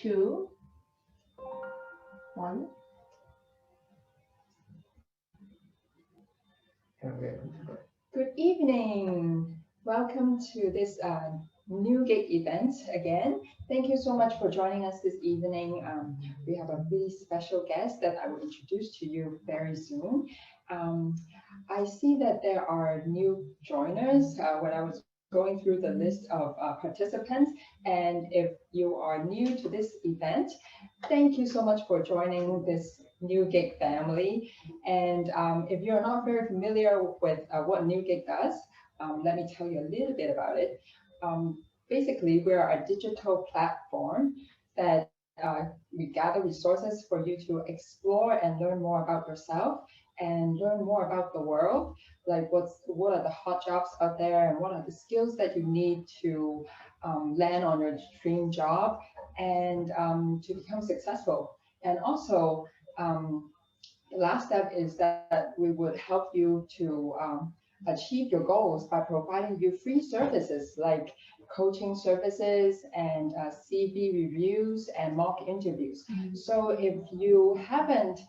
two, one. Good evening. Welcome to this Newgig event again. Thank you so much for joining us this evening. We have a really special guest that I will introduce to you very soon. I see that there are new joiners when I was going through the list of participants. And if you are new to this event, thank you so much for joining this Newgig family. And if you're not very familiar with what Newgig does, let me tell you a little bit about it. Basically, we're a digital platform that we gather resources for you to explore and learn more about yourself and learn more about the world, like what are the hot jobs out there and what are the skills that you need to land on your dream job and to become successful. And also, the last step is that we would help you to achieve your goals by providing you free services like coaching services and CV reviews and mock interviews. So if you haven't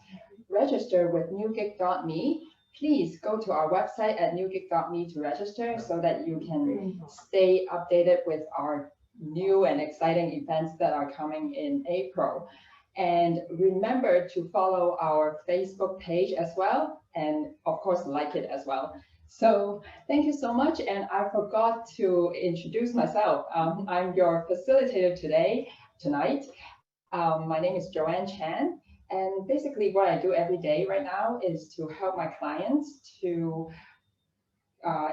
registered with newgig.me, please go to our website at newgig.me to register so that you can stay updated with our new and exciting events that are coming in April. And remember to follow our Facebook page as well, and of course, like it as well. So thank you so much. And I forgot to introduce myself. I'm your facilitator tonight. My name is Joanne Chan. And basically what I do every day right now is to help my clients to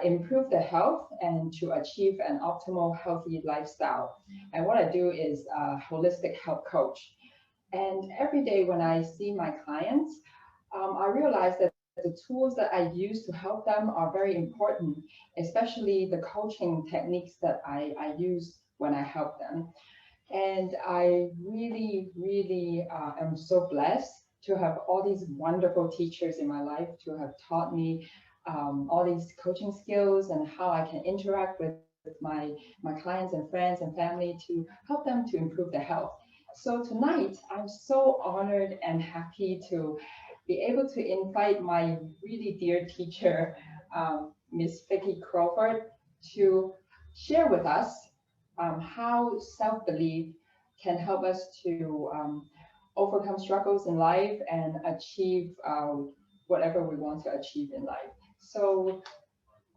improve their health and to achieve an optimal healthy lifestyle. And what I do is a holistic health coach. And every day when I see my clients, I realize that the tools that I use to help them are very important, especially the coaching techniques that I use when I help them. And I really, really am so blessed to have all these wonderful teachers in my life to have taught me all these coaching skills and how I can interact with my clients and friends and family to help them to improve their health. So tonight, I'm so honored and happy to be able to invite my really dear teacher, Miss Vicky Crawford, to share with us how self-belief can help us to overcome struggles in life and achieve whatever we want to achieve in life. So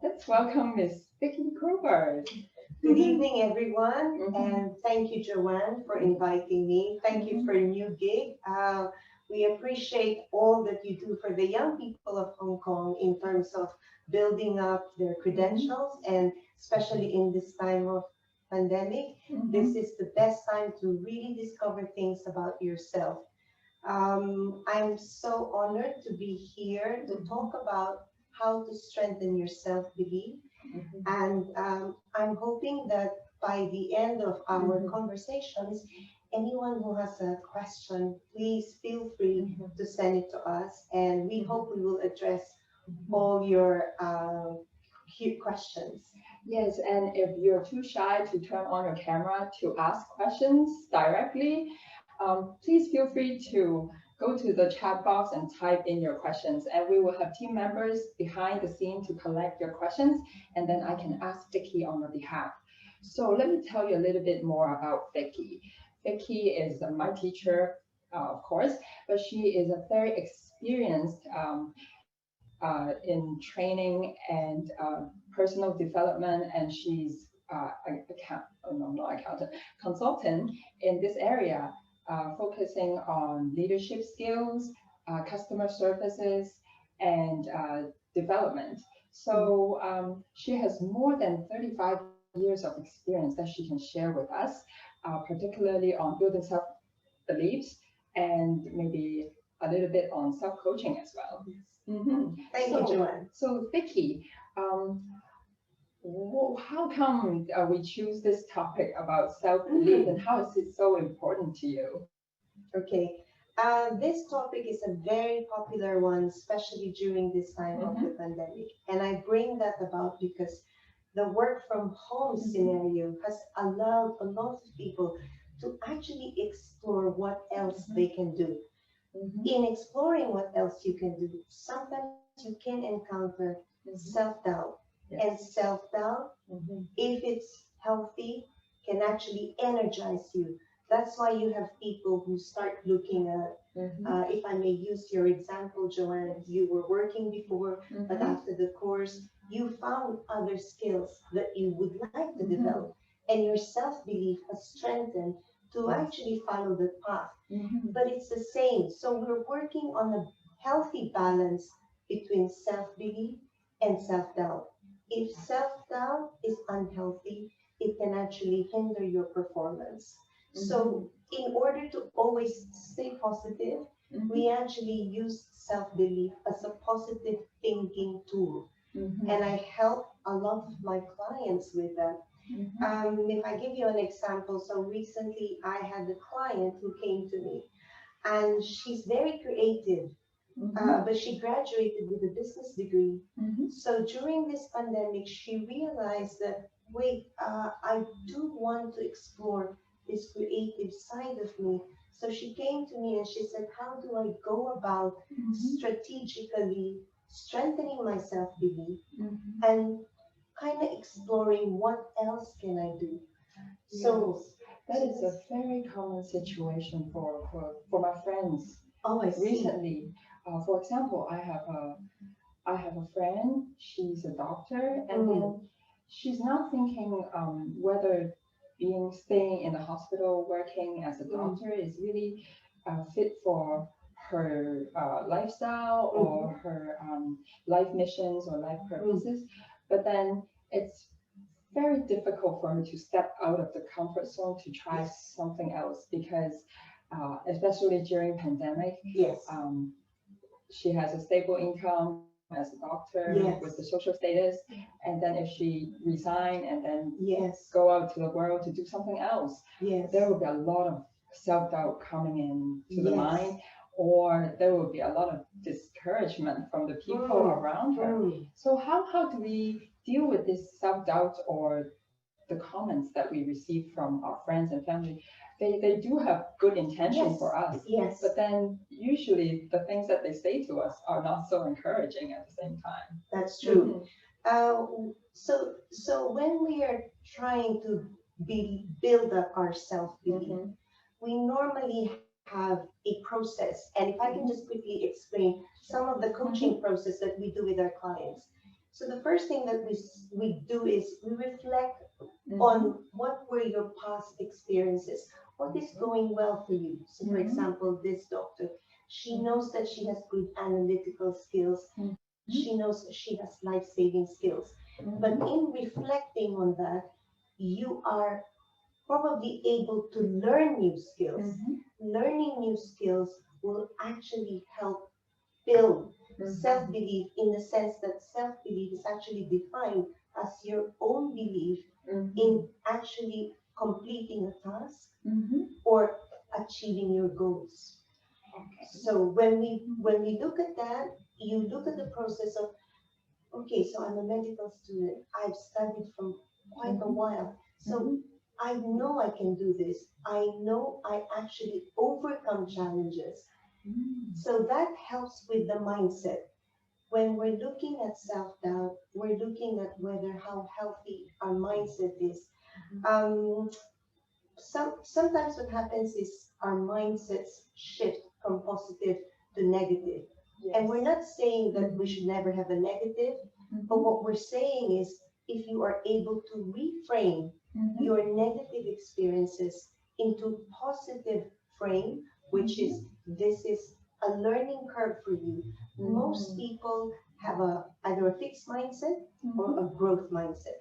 let's welcome Miss Vicky Crawford. Good evening, everyone, and thank you, Joanne, for inviting me. Thank you for Newgig. We appreciate all that you do for the young people of Hong Kong in terms of building up their credentials, and especially in this time of pandemic, this is the best time to really discover things about yourself. I'm so honored to be here to talk about how to strengthen your self-belief. And I'm hoping that by the end of our conversations, anyone who has a question, please feel free to send it to us. And we hope we will address all your questions. Yes, and if you're too shy to turn on your camera to ask questions directly, please feel free to go to the chat box and type in your questions, and we will have team members behind the scene to collect your questions, and then I can ask Vicky on your behalf. So let me tell you a little bit more about Vicky. Vicky is my teacher, of course, but she is a very experienced in training and personal development, and she's consultant in this area, focusing on leadership skills, customer services, and development. So she has more than 35 years of experience that she can share with us, particularly on building self-beliefs and maybe a little bit on self-coaching as well. Thank you, Joanne. So Vicky, how come we choose this topic about self-belief and how is it so important to you? Okay. This topic is a very popular one, especially during this time of the pandemic. And I bring that about because the work from home scenario has allowed a lot of people to actually explore what else Mhm. they can do. Mhm. In exploring what else you can do, sometimes you can encounter Mhm. self-doubt. And Yes. self-doubt, Mhm. if it's healthy, can actually energize you. That's why you have people who start looking at, Mhm. if I may use your example, Joanne, Yes. you were working before, but Mhm. after the course, you found other skills that you would like to Mhm. develop, and your self-belief has strengthened to Yes. actually follow the path. Mhm. But it's the same. So we're working on a healthy balance between self-belief and self-doubt. If self-doubt is unhealthy, it can actually hinder your performance. Mhm. So in order to always stay positive, we Mhm. actually use self-belief as a positive thinking tool. Mhm. And I help a lot of my clients with that. Mhm. If I give you an example, so recently I had a client who came to me and she's very creative, Mhm. but she graduated with a business degree. Mhm. So during this pandemic, she realized that, wait, I do want to explore this creative side of me. So she came to me and she said, how do I go about Mhm. strategically strengthening my self-belief Mhm. and kind of exploring what else can I do? So, Yes, that is a very common situation for my friends oh, I see. recently. For example, I have a friend. She's a doctor, and Mm, then she's now thinking whether being staying in the hospital working as a mm, doctor is really fit for her lifestyle or mhm, her life missions or life mm, purposes. But then it's very difficult for her to step out of the comfort zone to try yes, something else because especially during pandemic, yes, um, she has a stable income as a doctor with the social yes, status, and then if she resign and then yes, go out to the world to do something else, there yes, will be a lot of self-doubt coming in to the yes. mind, or there will be a lot of discouragement from the people Mm, around her. mm. So how do we deal with this self-doubt or the comments that we receive from our friends and family? They do have good intention for Yes, us, but yes, then usually the things that they say to us are not so encouraging at the same time. that's true. Mm-hmm. Uh, so when we are trying to build up our self-belief, Mm-hmm. we normally have a process. And if I can just Mm-hmm. quickly explain some of the coaching Mm-hmm. process that we do with our clients. So the first thing that we do is we reflect Mm-hmm. on what were your past experiences, what is going well for you. So for Mm-hmm. example, this doctor, she Mm-hmm. knows that she has good analytical skills. Mm-hmm. She knows she has life-saving skills. But Mm-hmm. in reflecting on that, you are probably able to learn new skills. Mm-hmm. Learning new skills will actually help build Mm-hmm. self-belief, in the sense that self-belief is actually defined as your own belief Mm-hmm. in actually completing a task Mm-hmm. or achieving your goals. Okay. So when we look at that, you look at the process of, okay, so I'm a medical student. I've studied from quite a Mm-hmm. while. So Mm-hmm. I know I can do this. I know I actually overcome challenges. So that helps with the mindset. When we're looking at self-doubt, we're looking at whether how healthy our mindset is. Um, sometimes what happens is our mindsets shift from positive to negative. And we're Yes. not saying that we Mm-hmm. should never have a negative, but Mm-hmm. what we're saying is, if you are able to reframe Mm-hmm. your negative experiences into positive frame, which is, this is a learning curve for you. Most Mm-hmm. people have either a fixed mindset or Mm-hmm. a growth mindset.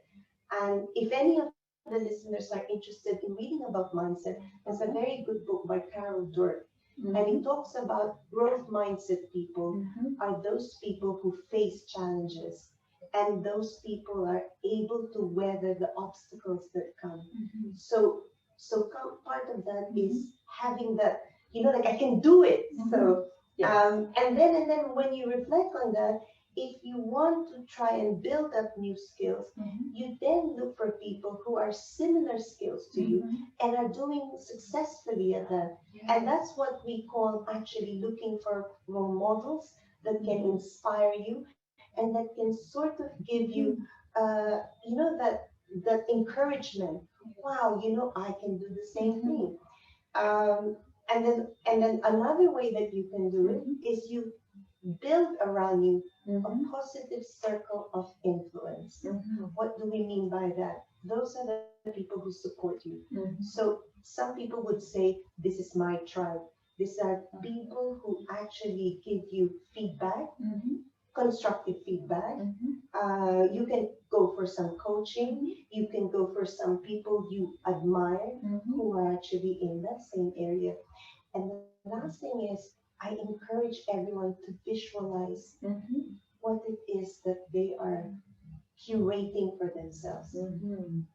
And if any of the listeners are interested in reading about mindset, there's a Okay. very good book by Carol Dweck, and he Mm-hmm. talks about growth mindset people Mm-hmm. are those people who face challenges, and those people are able to weather the obstacles that come. Mm-hmm. So, part of that Mm-hmm. is having that, like, I can do it. Mm-hmm. So, Yes. and then when you reflect on that, if you want to try and build up new skills, you then look for people who are similar skills to you and are doing successfully at that. And that's what we call actually looking for role models that can inspire you and that can sort of give you, that encouragement. Wow, I can do the same thing. Um, and then another way that you can do it is you build around you a positive circle of influence. What do we mean by that? Those are the people who support you. So some people would say, this is my tribe. These are people who actually give you feedback, constructive feedback. You can go for some coaching. You can go for some people you admire who are actually in that same area. And the last thing is, I encourage everyone to visualize what it is that they are curating for themselves.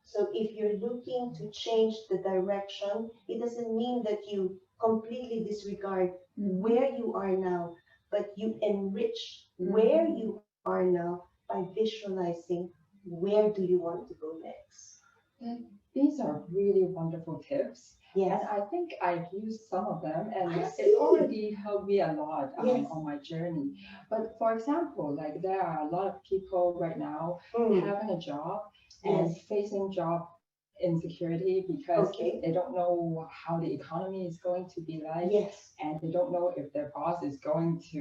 So if you're looking to change the direction, it doesn't mean that you completely disregard where you are now, but you enrich where you are now by visualizing where do you want to go next. And these are really wonderful tips. Yes. And I think I've used some of them, and I it see. already helped me a lot Yes. on my journey. But for example, like there are a lot of people right now having a job and Yes. facing job insecurity because Okay. they don't know how the economy is going to be like, Yes. and they don't know if their boss is going to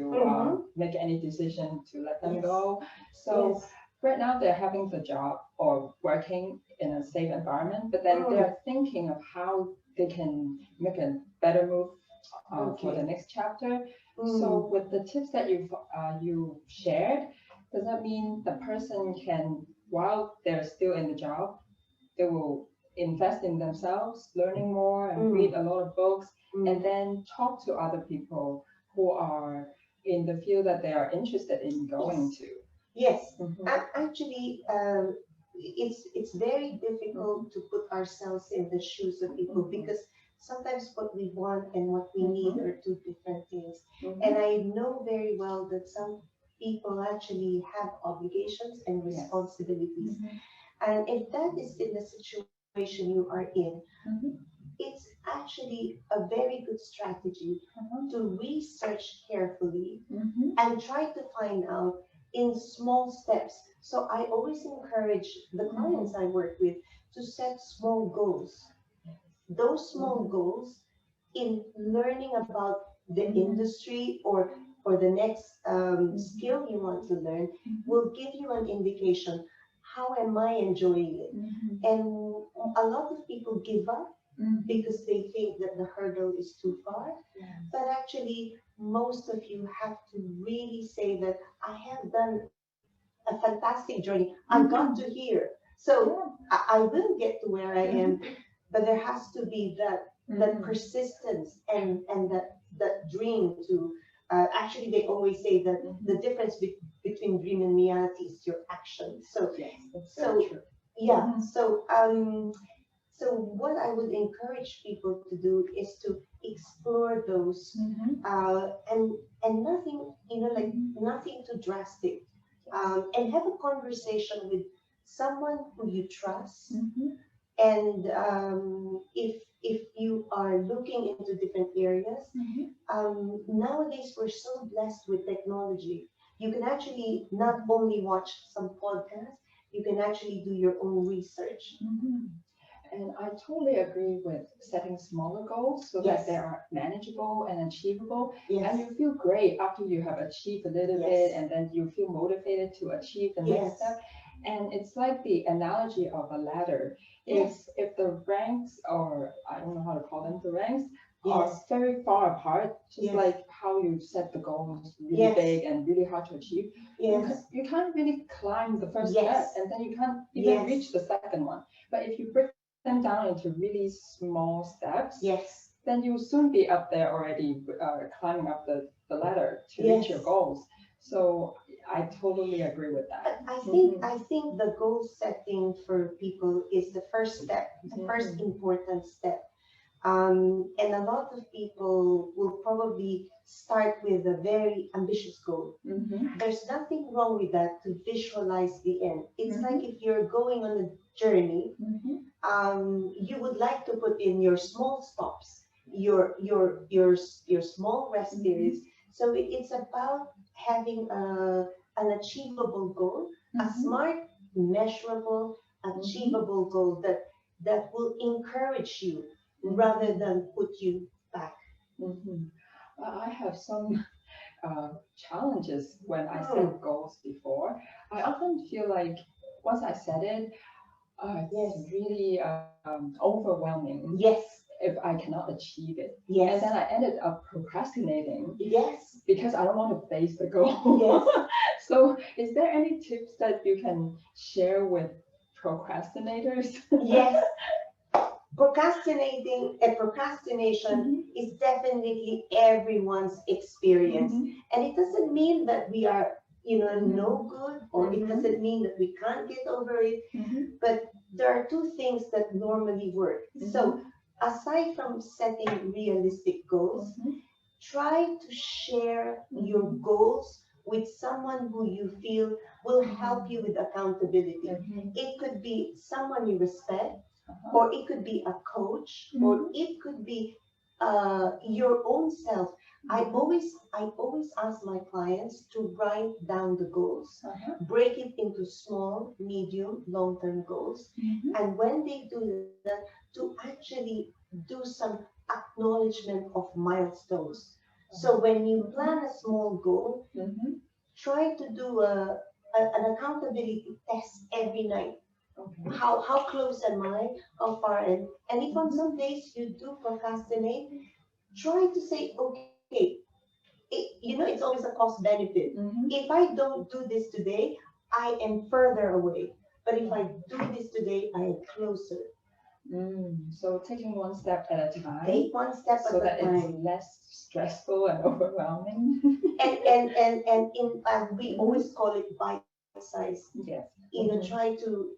make any decision to let them Yes. go. So Yes. right now they're having the job or working in a safe environment, but then they're thinking of how they can make a better move for the next chapter. So with the tips that you shared, does that mean the person can, while they're still in the job, they will invest in themselves, learning more and read a lot of books, and then talk to other people who are in the field that they are interested in going to? Yes. Actually, it's very difficult to put ourselves in the shoes of people because sometimes what we want and what we need are two different things. And I know very well that some people actually have obligations and responsibilities. And if that is in the situation you are in, it's actually a very good strategy to research carefully and try to find out in small steps. So I always encourage the clients I work with to set small goals. Those small goals in learning about the industry or the next skill you want to learn will give you an indication. How am I enjoying it? And a lot of people give up because they think that the hurdle is too far. But actually, most of you have to really say that I have done a fantastic journey. I got to here. So I will get to where I am, but there has to be that persistence and that dream to actually they always say that the difference between dream and reality is your action. So yeah. So what I would encourage people to do is to explore those and nothing, like nothing too drastic, and have a conversation with someone who you trust. And if you are looking into different areas, nowadays we're so blessed with technology. You can actually not only watch some podcasts, you can actually do your own research. And I totally agree with setting smaller goals so that they are manageable and achievable. And you feel great after you have achieved a little bit, and then you feel motivated to achieve the next step. And it's like the analogy of a ladder. If the ranks, or I don't know how to call them, the ranks are very far apart, just like how you set the goals really big and really hard to achieve, you can't really climb the first step, and then you can't even reach the second one. But if you break them down into really small steps, then you'll soon be up there already, climbing up the ladder to reach your goals. So I totally agree with that. I think the goal setting for people is the first step, the first important step. And a lot of people will probably start with a very ambitious goal. There's nothing wrong with that to visualize the end. It's like if you're going on a journey, you would like to put in your small stops, your small rest periods. So it's about having an achievable goal, a smart, measurable, achievable goal that will encourage you rather than put you back. I have some challenges when I set goals before. I often feel like once I set it, Yes. it's really overwhelming Yes. if I cannot achieve it. And Yes. then I ended up procrastinating Yes. because I don't want to face the goal. Yes. So, is there any tips that you can share with procrastinators? Yes. Procrastinating and procrastination is definitely everyone's experience. And it doesn't mean that we are, no good, or it doesn't mean that we can't get over it. But there are two things that normally work. So aside from setting realistic goals, try to share your goals with someone who you feel will help you with accountability. It could be someone you respect, or it could be a coach, or it could be your own self. I always ask my clients to write down the goals, break it into small, medium, long-term goals, and when they do that, to actually do some acknowledgement of milestones. So when you plan a small goal, try to do an accountability test every night. How close am I? How far? And if on some days you do procrastinate, try to say, okay, it's always a cost benefit. If I don't do this today, I am further away. But if I do this today, I am closer. So taking one step at a time. Take one step so at that a time. it's less stressful and overwhelming. And we always call it bite size. Yes. Try to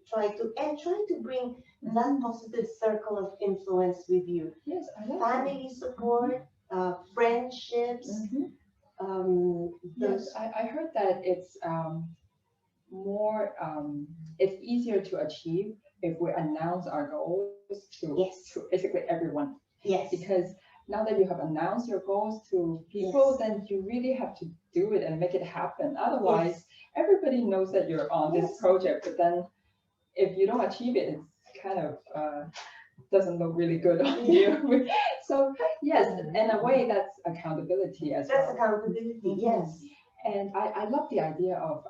bring that positive circle of influence with you. Yes, I like Family support, friendships. Yes, I heard that it's more it's easier to achieve if we announce our goals to basically everyone. Yes. Because now that you have announced your goals to people, then you really have to do it and make it happen. Otherwise, everybody knows that you're on this project, but then if you don't achieve it, it's kind of doesn't look really good on you. So yes, in a way, that's accountability as well. That's accountability, yes. And I love the idea of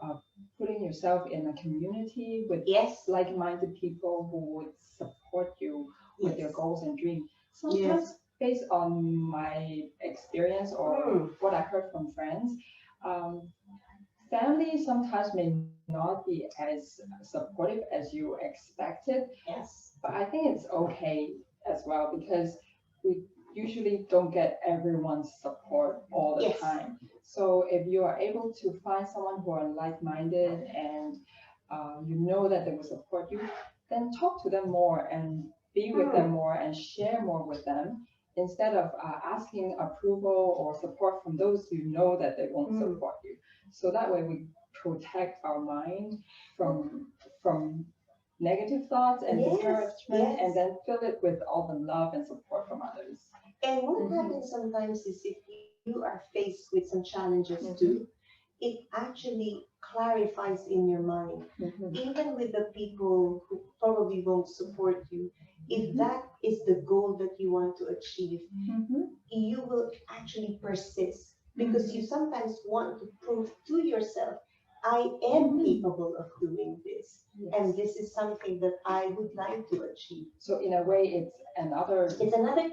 putting yourself in a community with like-minded people who would support you with your goals and dreams. Sometimes based on my experience or what I heard from friends, family sometimes may not be as supportive as you expected. Yes. But I think it's okay as well because we usually don't get everyone's support all the time. So if you are able to find someone who are like-minded and you know that they will support you, then talk to them more and be with them more and share more with them instead of asking approval or support from those who know that they won't support you. So that way we protect our mind from negative thoughts and discouragement, and then fill it with all the love and support from others. And what happens sometimes is if you are faced with some challenges too, it actually clarifies in your mind, even with the people who probably won't support you. If that is the goal that you want to achieve, you will actually persist because you sometimes want to prove to yourself, I am capable of doing this. And this is something that I would like to achieve. So in a way, it's another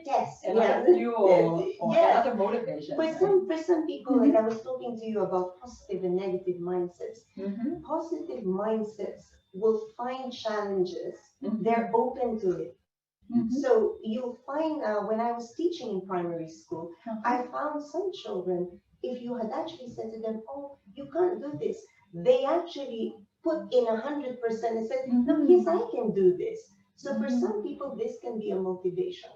test, another fuel, or another motivation. For some people, like I was talking to you about positive and negative mindsets. Positive mindsets will find challenges. They're open to it. So you'll find when I was teaching in primary school, I found some children, if you had actually said to them, oh, you can't do this, they actually put in 100% and said, no, yes, I can do this. So for some people, this can be a motivation.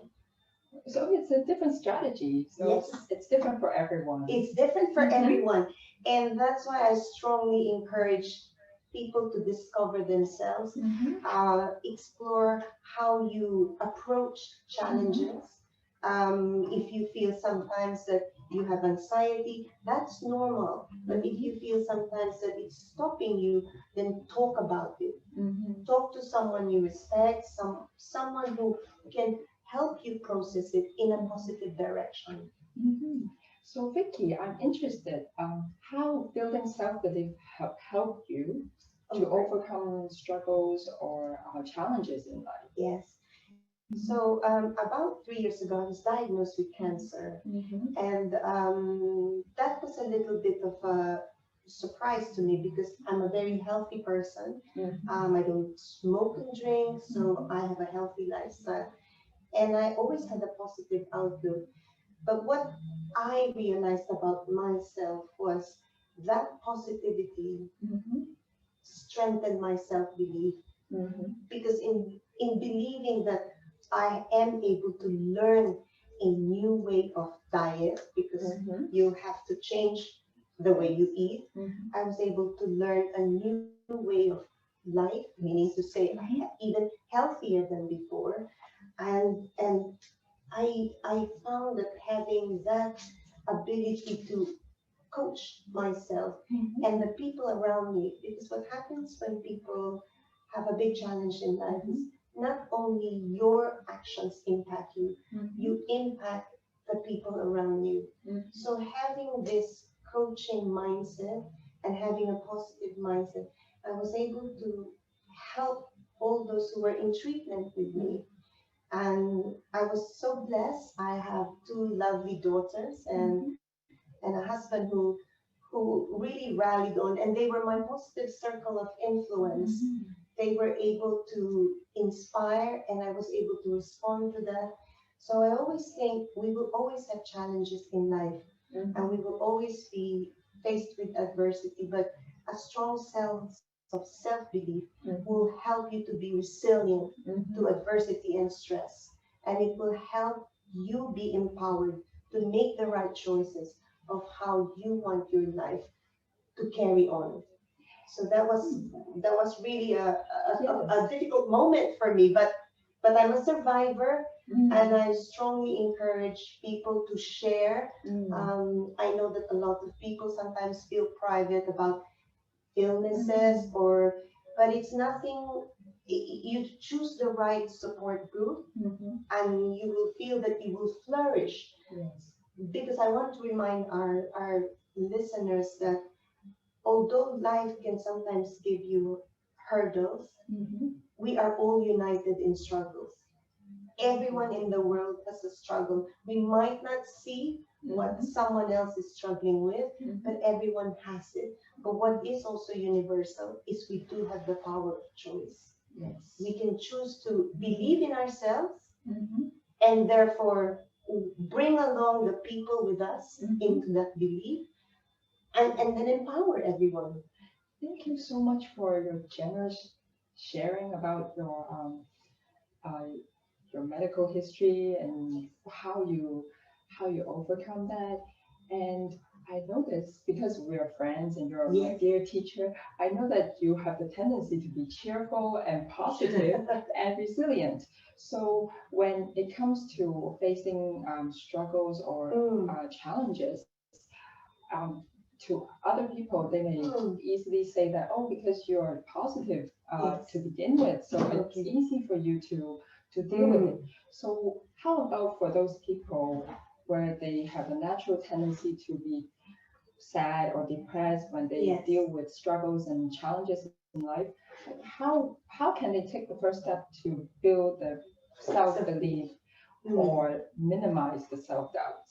So it's a different strategy. So Yes, it's different for everyone. it's different for Mhm. everyone. And that's why I strongly encourage people to discover themselves, Mhm. explore how you approach Mhm. challenges. If you feel sometimes that you have anxiety, that's normal. But if Mhm. you feel sometimes that it's stopping you, then talk about it. Mhm. Talk to someone you respect, someone who can help you process it in a positive direction. Mhm. So Vicky, I'm interested. How building self-belief help you Oh, to great. overcome struggles or challenges in life? Yes. Mhm. So about 3 years ago, I was diagnosed with cancer, Mhm. and that was a little bit of a surprise to me because I'm a very healthy person. Mhm. I don't smoke and drink, so Mhm. I have a healthy lifestyle, and I always had a positive outlook. But what I realized about myself was that positivity Mhm. strengthened my self belief Mhm. because in believing that I am able to learn a new way of diet because Mhm. you have to change the way you eat. Mhm. I was able to learn a new way of life, meaning to say Mhm. even healthier than before. And I found that having that ability to coach myself Mhm. and the people around me. Because what happens when people have a big challenge in life is Mhm. not only your actions impact you, Mhm. you impact the people around you. Mhm. So having this coaching mindset and having a positive mindset, I was able to help all those who were in treatment with me. And I was so blessed. I have two lovely daughters Mhm. and a husband who really rallied on, and they were my positive circle of influence. Mhm. They were able to inspire, and I was able to respond to that. So I always think we will always have challenges in life, and we Mhm. will always be faced with adversity, but a strong sense of self belief will Mhm. help you to be resilient to Mhm. adversity and stress, and it will help you be empowered to make the right choices of how you want your life to carry on. So that was really a Yes. difficult moment for me, but I'm a survivor, and Mm. I strongly encourage people to share. Mm. I know that a lot of people sometimes feel private about illnesses, Mhm. or but it's nothing. You choose the right support group, Mhm. and you will feel that you will flourish. Yes. Because I want to remind our listeners that although life can sometimes give you hurdles, Mhm. we are all united in struggles. Everyone in the world has a struggle. We might not see what Mhm. someone else is struggling with, but Mhm. everyone has it. But what is also universal is we do have the power of choice. Yes. We can choose to believe in ourselves Mhm. and therefore bring along the people with us Mhm. into that belief, and then empower everyone. Thank you so much for your generous sharing about uh, your medical history and how you overcome that. And I noticed because we're friends and you're my Yes. dear teacher, I know that you have the tendency to be cheerful and positive and resilient. So when it comes to facing struggles or Mm, challenges, um, to other people, they may mm, easily say that, oh, because you're positive to yes. begin with, so it's Okay. easy for you to deal with it. Mm, So how about for those people where they have a natural tendency to be sad or depressed when they yes. deal with struggles and challenges in life? Like how can they take the first step to build the self-belief Self-belief. Mm. or minimize the self-doubt?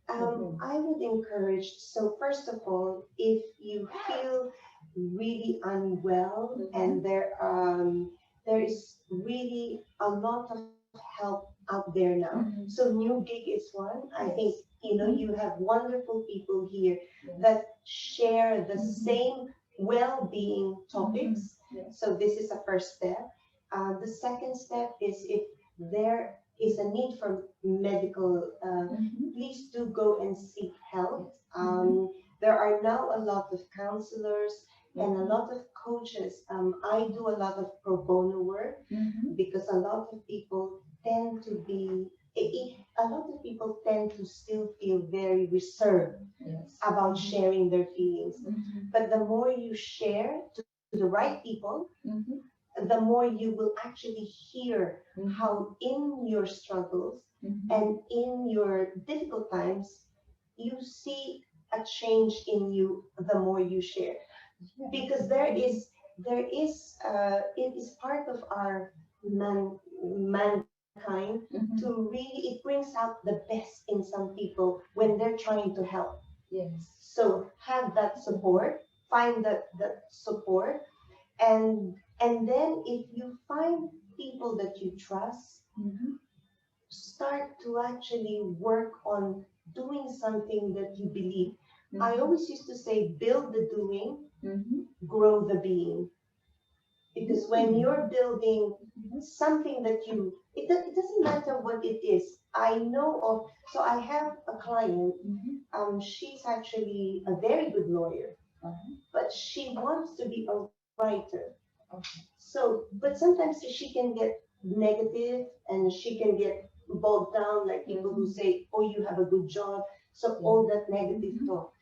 Mhm. I would encourage, so first of all, if you feel really unwell and Mhm. there is really a lot of help out there now. So Mhm. Newgig is one. I think Yes. you Mhm. have wonderful people here Yes. that share the Mhm. same well-being Mhm. topics. Yes. So this is a first step. The second step is if there is a need for medical, Mhm. please do go and seek help. Mhm. There are now a lot of counselors and a Yeah. lot of coaches. I do a lot of pro bono work Mhm. because a lot of people tend to be, a lot of people tend to still feel very reserved Yes. about Mhm. sharing their feelings. Mhm. But the more you share to the right people, Mhm. the more you will actually hear Mhm. how in your struggles Mhm. and in your difficult times, you see a change in you the more you share. Yeah. Because it is part of our mankind to Mhm. really, it brings out the best in some people when they're trying to help. Yes. So have that Mhm. support, find that support, and then if you find people that you trust, Mhm. start to actually work on doing something that you believe. I Mhm. always used to say, build the doing, Mhm. grow the being. Because when Mm. you're building Mhm. something that it doesn't matter what it is. I know of, so I have a client, Mhm. she's actually a very good lawyer, Uh-huh. but she wants to be a writer. Okay. So, but sometimes she can get negative and she can get bogged down, like people who Mhm. say, oh, you have a good job. So Yeah. all that negative Mhm. talk.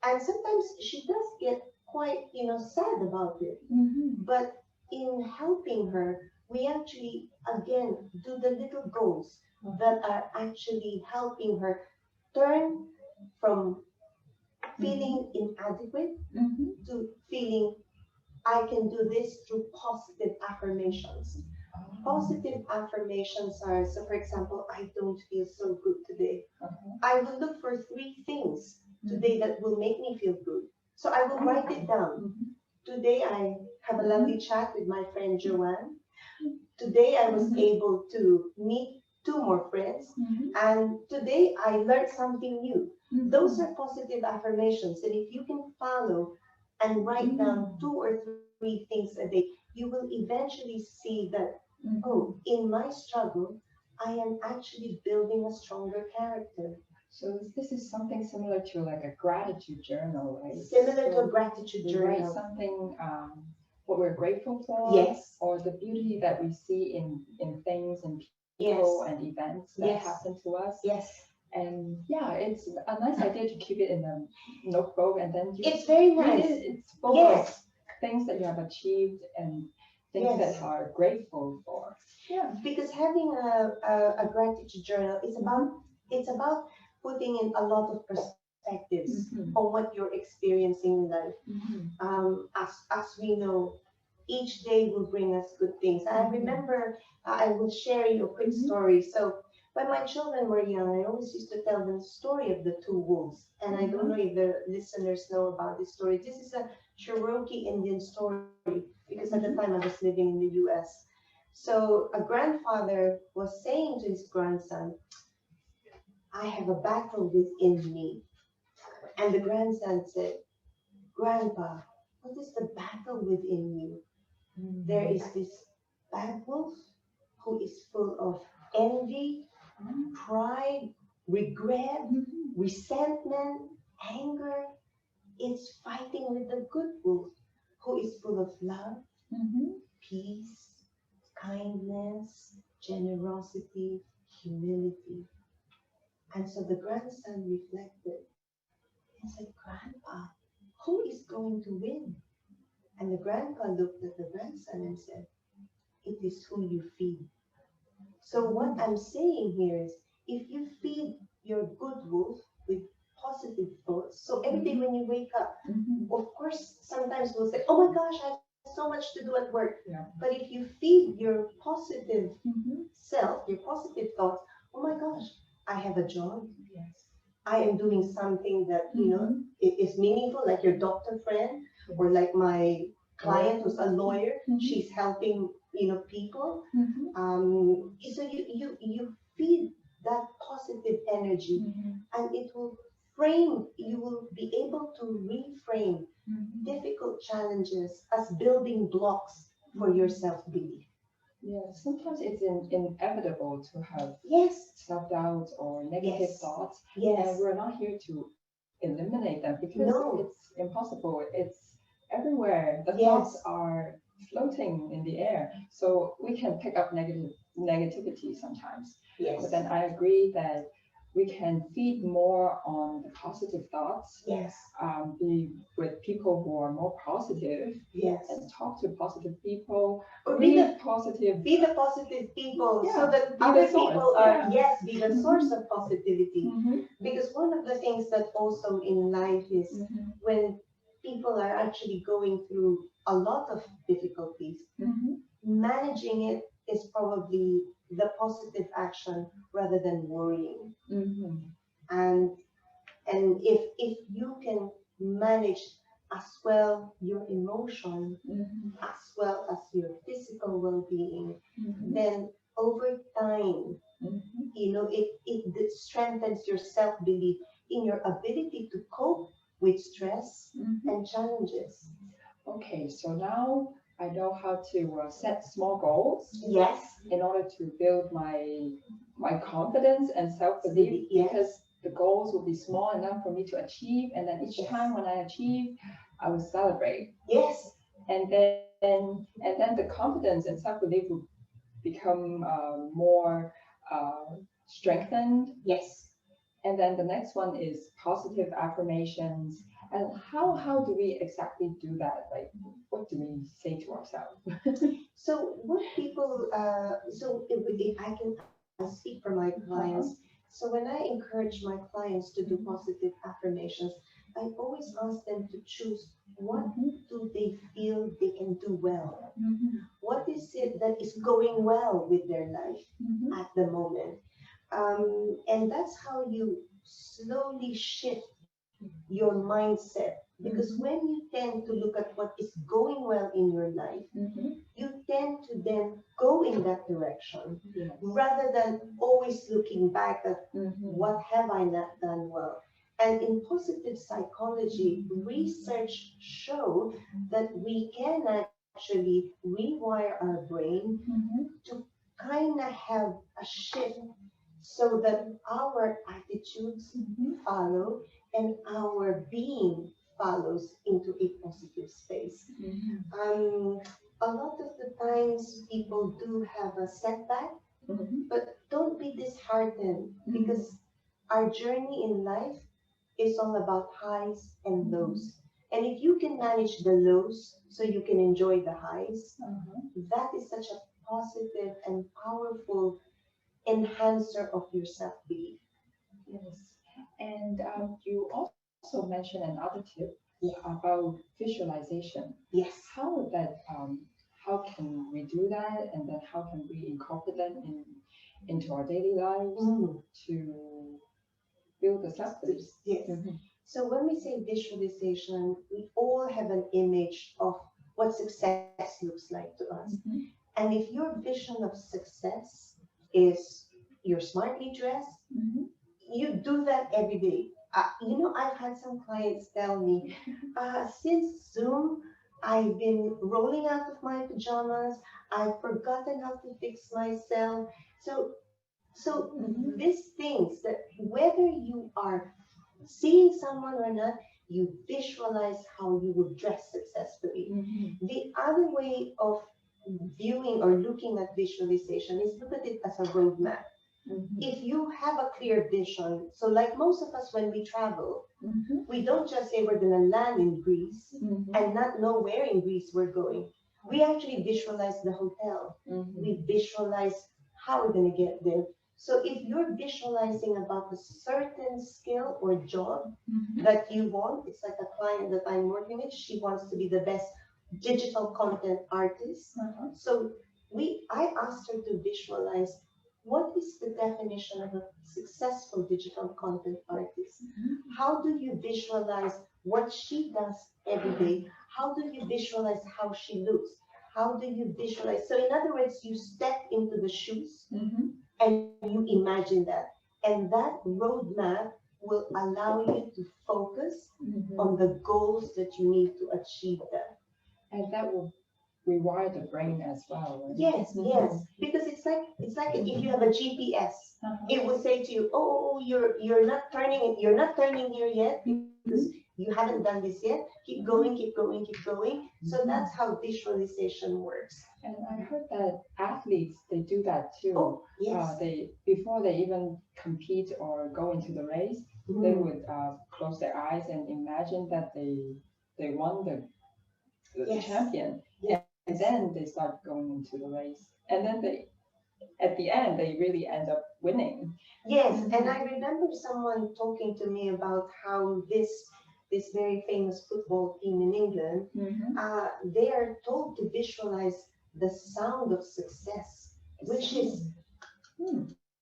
And sometimes she does get quite, sad about it. Mhm. But in helping her, we actually, again, do the little goals Uh-huh. that are actually helping her turn from Mhm. feeling inadequate Mhm. to feeling I can do this through positive affirmations. Oh. Positive affirmations are, so for example, I don't feel so good today. Uh-huh. I will look for three things Mhm. today that will make me feel good. So I will write it down. Mhm. Today I have a lovely Mhm. chat with my friend Joanne. Today I was Mhm. able to meet two more friends. Mhm. And today I learned something new. Those Mhm. are positive affirmations. And if you can follow and write down Mm. two or three things a day, you will eventually see that, oh, Mhm. in my struggle, I am actually building a stronger character. So this is something similar to like a gratitude journal, right? Similar to a So gratitude we write journal. something, what we're grateful for, Yes, or the beauty that we see in things and people yes, and events that yes, happen to us. yes. And yeah, it's a nice idea to keep it in a notebook and then you It's very read nice. it. It's full of Yes, things that you have achieved and things that yes. are grateful for. Yeah. Because having a gratitude journal is about, Mhm. it's about putting in a lot of perspectives on Mhm. what you're experiencing in life. Mhm. As we know, each day will bring us good things. I Mhm. remember, I will share you a quick Mhm. story. So when my children were young, I always used to tell them the story of the two wolves. And I don't know Mhm. if the listeners know about this story. This is a Cherokee Indian story because at the time I Mhm. was living in the US. So a grandfather was saying to his grandson, I have a battle within me. And the grandson said, Grandpa, what is the battle within you? There Mhm. is this bad wolf who is full of envy, pride, regret, Mhm. resentment, anger. It's fighting with the good wolf who is full of love, Mhm. peace, kindness, generosity, humility. And so the grandson reflected and said, Grandpa, who is going to win? And the grandpa looked at the grandson and said, it is who you feed. So what I'm saying here is, if you feed your good wolf with positive thoughts, so every day when Mhm. you wake up, Mhm. of course, sometimes we'll say, oh my gosh, I have so much to do at work. Yeah. But if you feed your positive Mhm. self, your positive thoughts, oh my gosh, I have a job. Yes. I am doing something that, Mhm. is meaningful, like your doctor friend, or Yes. like my Work. client who's a lawyer. Mhm. She's helping, people. Mhm. So you feed that positive energy, Mhm. and you will be able to reframe Mhm. difficult challenges as building blocks for your Mhm. self belief. Yeah, sometimes it's inevitable to have Yes, self-doubt or negative yes, thoughts, and yes. we're not here to eliminate them because it's No, impossible. It's everywhere. The thoughts yes, are floating in the air, so we can pick up negativity sometimes. But yes, then I agree that we can feed more on the positive thoughts, yes, be with people who are more positive, yes. and talk to positive people, Or read positive, be the positive people so yeah, that be the other source, people are, yeah. yes, be the source Mhm. of positivity. Mhm. Because one of the things that also in life is Mhm. when people are actually going through a lot of difficulties, Mhm. managing it is probably the positive action rather than worrying. Mhm. And if you can manage as well your emotion Mhm. as well as your physical well-being, Mhm. then over time, Mhm. it strengthens your self-belief in your ability to cope with stress Mhm. and challenges. Okay, so now I know how to set small goals Yes, in order to build my confidence and self-belief yes, because the goals will be small enough for me to achieve, and then each yes, time when I achieve, I will celebrate. yes, And then the confidence and self-belief will become more strengthened. yes. And then the next one is positive affirmations. And how do we exactly do that? Like, what do we say to ourselves? So what people, so if I speak for my clients. Uh-huh. So when I encourage my clients to do positive affirmations, I always ask them to choose what Mhm. do they feel they can do well. Mhm. What is it that is going well with their life Mhm. at the moment? And that's how you slowly shift your mindset. Because when Mhm. you tend to look at what is going well in your life, Mhm. you tend to then go in that direction Yes. rather than always looking back at Mhm. what have I not done well. And in positive psychology, research show that we can actually rewire our brain Mhm. to kind of have a shift so that our attitudes Mhm. follow and our being follows into a positive space. Mhm. Um, a lot of the times people do have a setback, Mhm. but don't be disheartened Mhm. because our journey in life is all about highs and Mhm. lows. And if you can manage the lows so you can enjoy the highs, Uh-huh. that is such a positive and powerful enhancer of your self belief. Yes. And you also mentioned another tip Yes, about visualization. yes. How can we do that, and then how can we incorporate that into our daily lives Mm. to build the self-belief? Yes. Mm-hmm. So when we say visualization, we all have an image of what success looks like to us. Mm-hmm. And if your vision of success is you're smartly dressed, Mm-hmm. you do that every day. I've had some clients tell me, since Zoom, I've been rolling out of my pajamas. I've forgotten how to fix myself. So Mm-hmm. these things that whether you are seeing someone or not, you visualize how you would dress successfully. Mm-hmm. The other way of viewing or looking at visualization is look at it as a roadmap. Mm-hmm. If you have a clear vision, so like most of us when we travel, Mm-hmm. we don't just say we're going to land in Greece Mm-hmm. and not know where in Greece we're going. We actually visualize the hotel. Mm-hmm. We visualize how we're going to get there. So if you're visualizing about a certain skill or job Mm-hmm. that you want, it's like a client that I'm working with, she wants to be the best digital content artist. Uh-huh. So I asked her to visualize what is the definition of a successful digital content artist. How do you visualize what she does every day? How do you visualize how she looks? How do you visualize? So, in other words, you step into the shoes Mm-hmm. and you imagine that. And that roadmap will allow you to focus Mm-hmm. on the goals that you need to achieve that. And that will rewire the brain as well, right? Yes, yes, because it's like if you have a GPS, it will say to you, oh, you're not turning here yet because you haven't done this yet. Keep going, keep going, keep going. So that's how visualization works. And I heard that athletes they do that too. Oh, yes. They before they even compete or go into the race, they would close their eyes and imagine that they won the Yes. champion, Yes. and then they start going into the race, and then they at the end they really end up winning. Yes, and I remember someone talking to me about how this very famous football team in England, they are told to visualize the sound of success, which is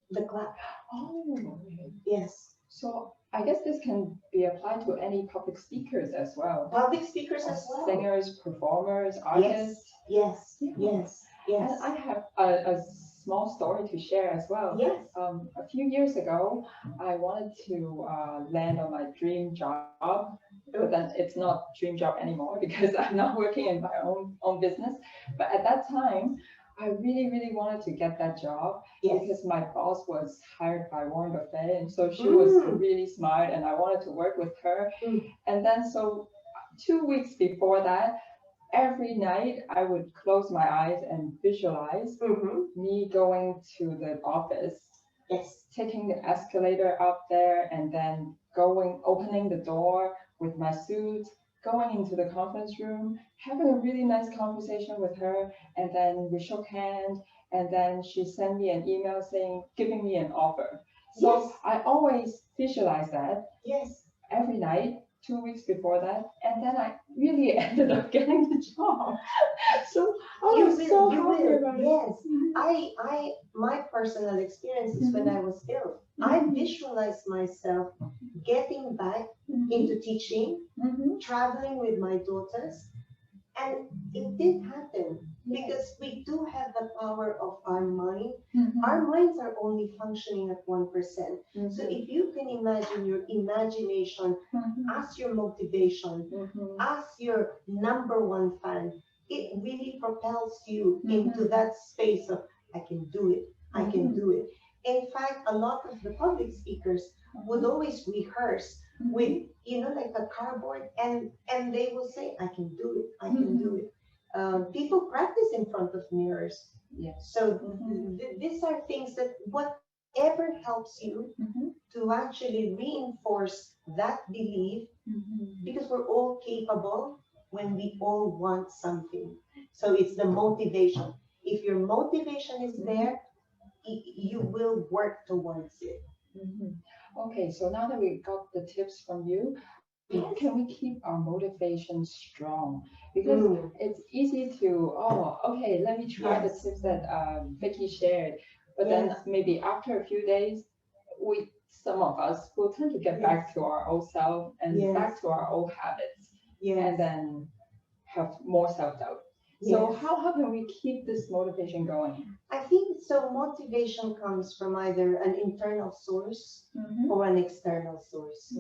the clap. Oh, Yes. so I guess this can be applied to any public speakers as well. Public speakers as well. Singers, performers, artists. Yes, yes, yes. And I have a small story to share as well. Yes. A few years ago, I wanted to land on my dream job, but then it's not dream job anymore because I'm not working in my own business. But at that time, I really wanted to get that job because my boss was hired by Warren Buffett, and so she was really smart, and I wanted to work with her. And then so 2 weeks before that, every night I would close my eyes and visualize me going to the office, taking the escalator up there, and then opening the door with my suit, going into the conference room, having a really nice conversation with her, and then we shook hands, and then she sent me an email giving me an offer. So I always visualize that every night, 2 weeks before that, and then I really ended up getting the job. So I was so happy about it. Yes, my personal experience is when I was ill. I visualized myself getting back into teaching, traveling with my daughters, and it did happen because we do have the power of our mind. Our minds are only functioning at 1%. So if you can imagine your imagination as your motivation, as your number one fan, it really propels you into that space of, I can do it, I can do it. In fact, a lot of the public speakers would always rehearse with, like a cardboard, and they will say, I can do it, I can do it. People practice in front of mirrors. So these are things that whatever helps you to actually reinforce that belief, because we're all capable when we all want something. So it's the motivation. If your motivation is there, you will work towards it. Okay, so now that we got the tips from you, how can we keep our motivation strong? Because it's easy to, okay, let me try the tips that Vicky shared. But then maybe after a few days, some of us will tend to get back to our old self and back to our old habits, and then have more self-doubt. So how can we keep this motivation going? I think so. Motivation comes from either an internal source or an external source.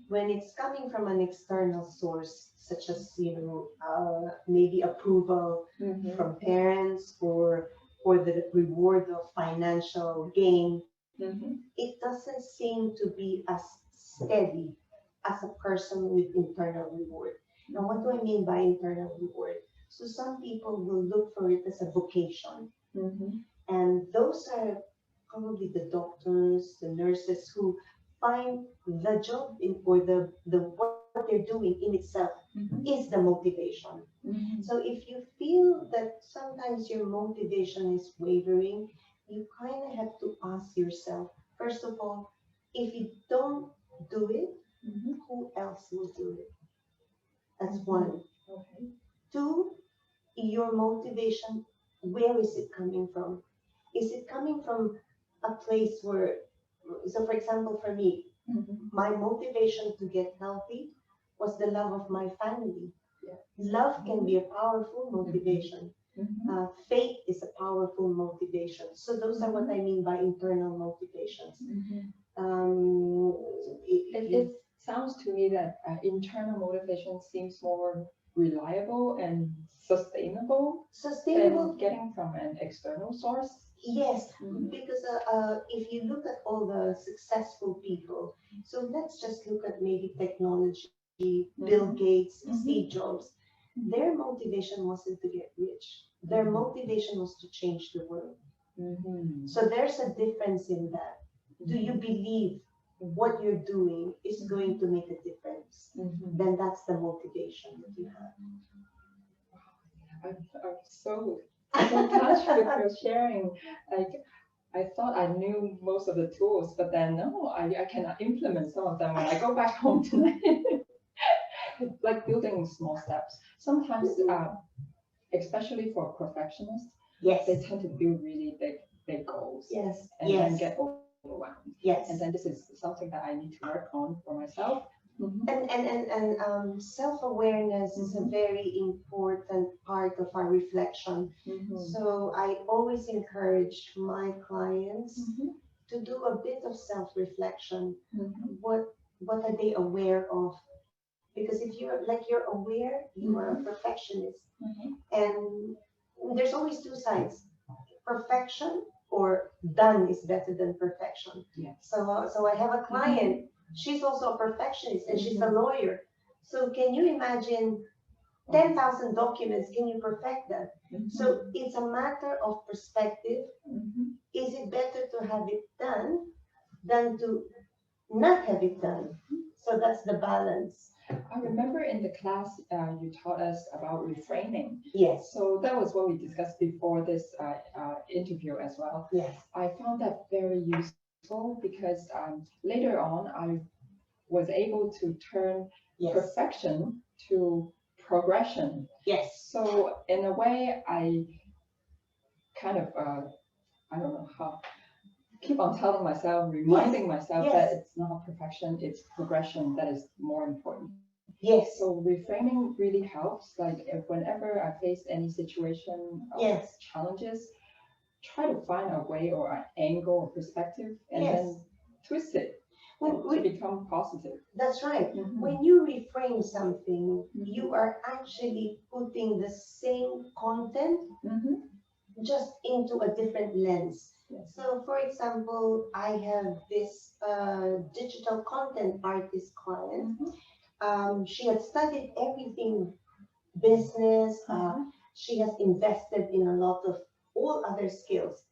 When it's coming from an external source, such as maybe approval from parents or the reward of financial gain, it doesn't seem to be as steady as a person with internal reward. Now, what do I mean by internal reward? So some people will look for it as a vocation. And those are probably the doctors, the nurses who find the job or the what they're doing in itself is the motivation. So if you feel that sometimes your motivation is wavering, you kind of have to ask yourself, first of all, if you don't do it, who else will do it? That's one. Two, your motivation, where is it coming from? Is it coming from a place where, so for example, for me, my motivation to get healthy was the love of my family. Love can be a powerful motivation. Faith is a powerful motivation. So those are what I mean by internal motivations. sounds to me that internal motivation seems more reliable and sustainable than Sustainable. getting from an external source. Yes, Mhm. because if you look at all the successful people, so let's just look at maybe technology, Bill Mhm. Gates, Steve Mhm. Jobs. Their motivation wasn't to get rich. Their motivation was to change the world. Mhm. So there's a difference in that. Do you Mhm. believe Mhm. what you're doing is going to make a difference? Mhm. Then that's the motivation that you have. I'm so touched with your sharing. Like I thought I knew most of the tools, but then no, I cannot implement some of them when I go back home tonight. It's like building small steps. Sometimes, especially for perfectionists, Yes, they tend to build really big goals yes, and then yes, get overwhelmed. And then yes. this is something that I need to work on for myself. Mhm. And self-awareness is a Mhm. very important part of our reflection. Mhm. So I always encourage my clients Mhm. to do a bit of self-reflection. Mhm. What are they aware of? Because if you're aware, you are a Mhm. perfectionist. Mhm. And there's always two sides. Perfection or done is better than perfection. Yes. So I have a client. She's also a perfectionist and she's a lawyer. So can you imagine 10,000 documents? Can you perfect them? So it's a matter of perspective. Mhm. Is it better to have it done than to not have it done? So that's the balance. I remember in the class you taught us about reframing. Yes, So that was what we discussed before this interview as well. yes, I found that very useful because later on I was able to turn yes, perfection to progression. yes, So in a way, I kind of I don't know how keep on telling myself, yes, reminding myself that yes, it's not perfection, it's progression that is more important. yes, So reframing really helps. Like if whenever I face any situation or yes, challenges, try to find a way or an angle or perspective and yes. then twist it We, and to we, become positive. That's right. Mhm. When you reframe something, you Mhm. are actually putting the same content Mhm. just into a different lens. Yes. So, for example, I have this digital content artist client. Mhm. She had studied everything business. Uh-huh. She has invested in a lot of all other skills.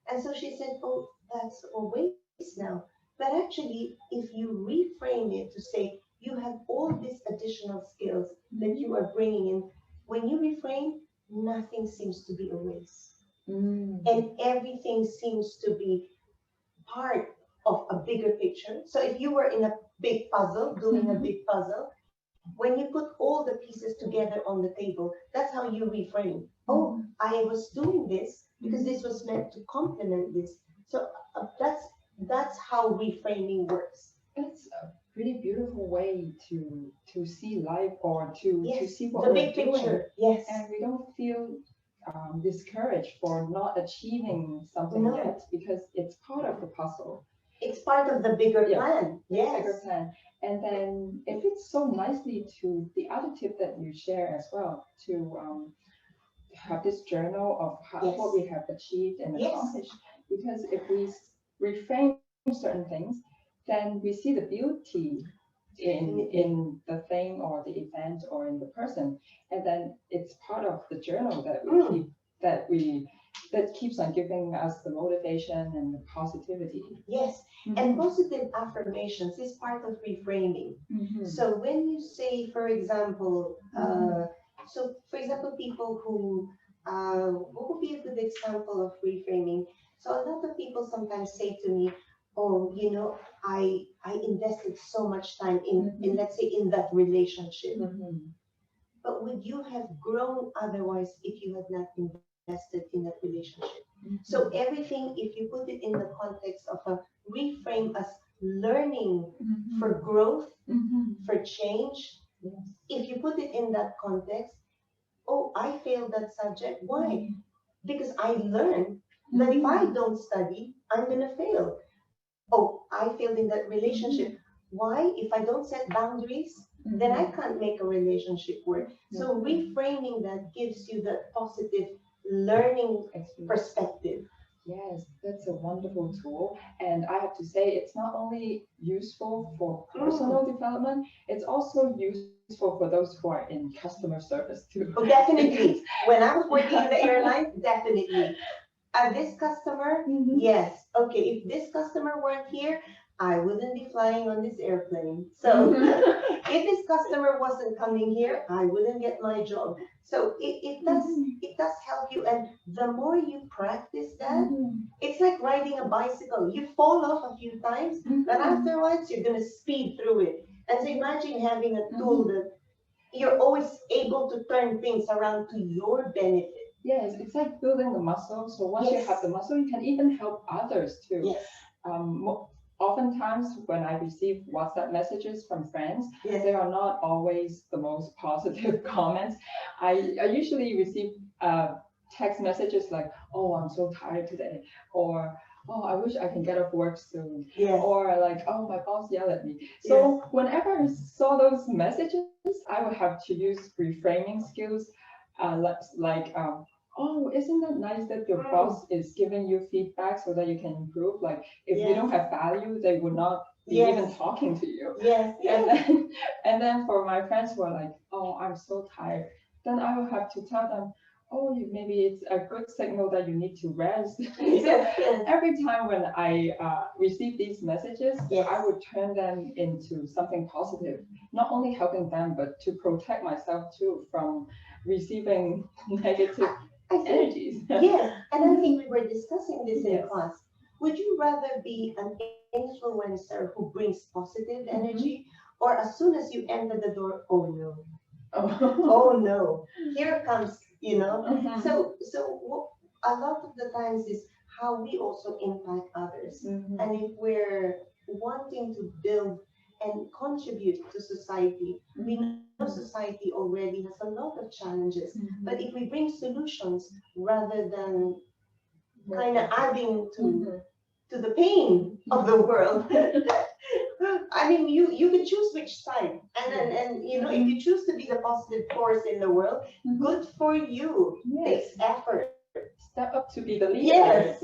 And so she said, oh, that's a waste now. But actually, if you reframe it to say, you have all these additional skills that you are bringing in, when you reframe, nothing seems to be a waste. Mm. And everything seems to be part of a bigger picture. So if you were in a big puzzle, doing a big puzzle, when you put all the pieces together on the table, that's how you reframe. Oh, I was doing this because this was meant to complement this. So that's how reframing works. It's a pretty beautiful way to see life or to Yes, see what the we're big doing, picture. Yes. and we don't feel discouraged for not achieving something No, yet because it's part of the puzzle. it's part of the bigger Yeah, plan. bigger Yes. plan. And then it fits so nicely to the other tip that you share as well to have this journal of Yes. what we have achieved and Yes. accomplished. Because if we reframe certain things, then we see the beauty in the thing or the event or in the person, and then it's part of the journal that we keep that keeps on giving us the motivation and the positivity. Yes, and positive affirmations is part of reframing. Mhm. So when you say, for example, people who would be a good example of reframing. So a lot of people sometimes say to me, "Oh, I invested so much time in let's say in that relationship, Mhm. but would you have grown otherwise if you had not invested in that relationship?" So everything, if you put it in the context of a reframe as learning for growth, Mhm. for change, Yes. if you put it in that context, oh, I failed that subject. Why? Because I learned that if I don't study, I'm going to fail. Oh, I failed in that relationship. Why? If I don't set boundaries, then I can't make a relationship work. So reframing that gives you that positive learning perspective. Yes, that's a wonderful tool. And I have to say, it's not only useful for personal development, it's also useful for those who are in customer service too. Oh, definitely. When I was working in the airline, definitely. This customer, yes. Okay, if this customer weren't here, I wouldn't be flying on this airplane. So if this customer wasn't coming here, I wouldn't get my job. So it does help you. And the more you practice that, it's like riding a bicycle. You fall off a few times, but afterwards you're gonna speed through it. And so imagine having a tool that you're always able to turn things around to your benefit. Yes, it's like building the muscle. So once you have the muscle, you can even help others too. Yes. Oftentimes, when I receive WhatsApp messages from friends, they are not always the most positive comments. I usually receive text messages like, "Oh, I'm so tired today," or "Oh, I wish I can get off work soon," or like, "Oh, my boss yelled at me." So whenever I saw those messages, I would have to use reframing skills, oh, isn't that nice that your boss is giving you feedback so that you can improve? Like, if you don't have value, they would not be even talking to you. And then for my friends who are like, "Oh, I'm so tired," then I will have to tell them, "Oh, maybe it's a good signal that you need to rest." So every time when I receive these messages, I would turn them into something positive, not only helping them, but to protect myself too from receiving negative energies. Yes, and I think we were discussing this in class. Would you rather be an influencer who brings positive energy, or as soon as you enter the door, oh no, oh no, here comes, So a lot of the times is how we also impact others, and if we're wanting to build and contribute to society, we know society already has a lot of challenges, but if we bring solutions rather than kind of adding to the pain of the world. I mean, you can choose which side, and if you choose to be the positive force in the world, good for you. Takes effort. Step up to be the leader. Yes.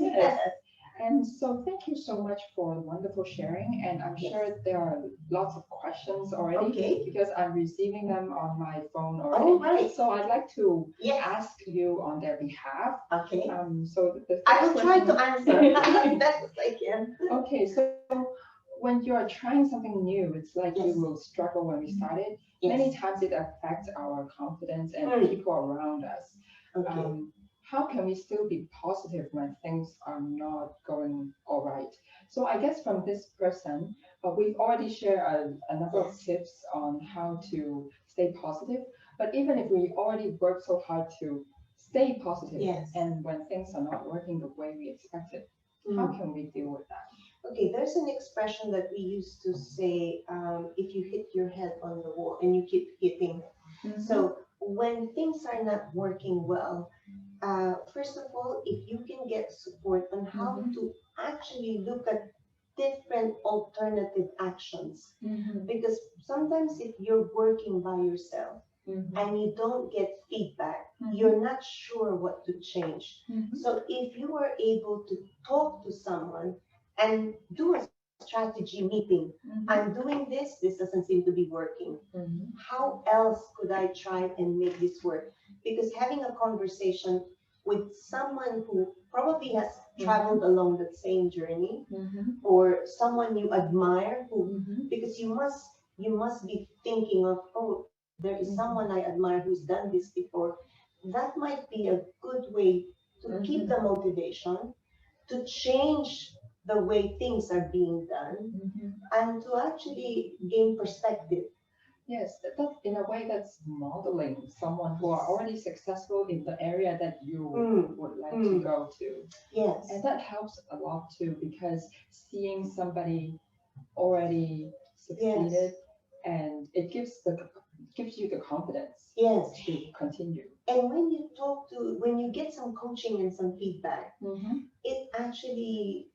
And so thank you so much for wonderful sharing. And I'm sure there are lots of questions already because I'm receiving them on my phone already. Oh, right. So I'd like to ask you on their behalf. Okay. So I will try to answer as best as I can. Okay, so when you are trying something new, it's like you will struggle when we started. Many times it affects our confidence and people around us. How can we still be positive when things are not going all right? So I guess from this person, we've already shared a number of tips on how to stay positive. But even if we already work so hard to stay positive, and when things are not working the way we expected, how can we deal with that? Okay, there's an expression that we used to say, if you hit your head on the wall and you keep hitting. So when things are not working well, first of all, if you can get support on how to actually look at different alternative actions, because sometimes if you're working by yourself and you don't get feedback, you're not sure what to change. So if you are able to talk to someone and do a strategy meeting, I'm doing this doesn't seem to be working. How else could I try and make this work? Because having a conversation with someone who probably has traveled along that same journey, or someone you admire, because you must be thinking of, oh, there is someone I admire who's done this before. That might be a good way to keep the motivation, to change the way things are being done, and to actually gain perspective. Yes, that in a way that's modeling someone who are already successful in the area that you would like to go to. Yes. And that helps a lot too, because seeing somebody already succeeded, and it gives you the confidence to continue. And when you get some coaching and some feedback, it actually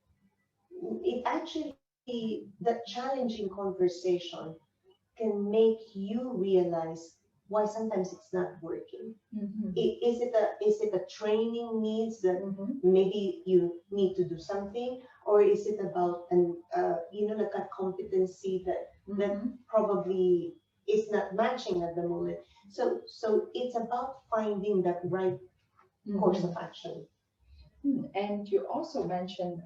that challenging conversation can make you realize why sometimes it's not working. Is it a training needs that maybe you need to do something, or is it about an like a competency that probably is not matching at the moment? So it's about finding that right course of action. And you also mentioned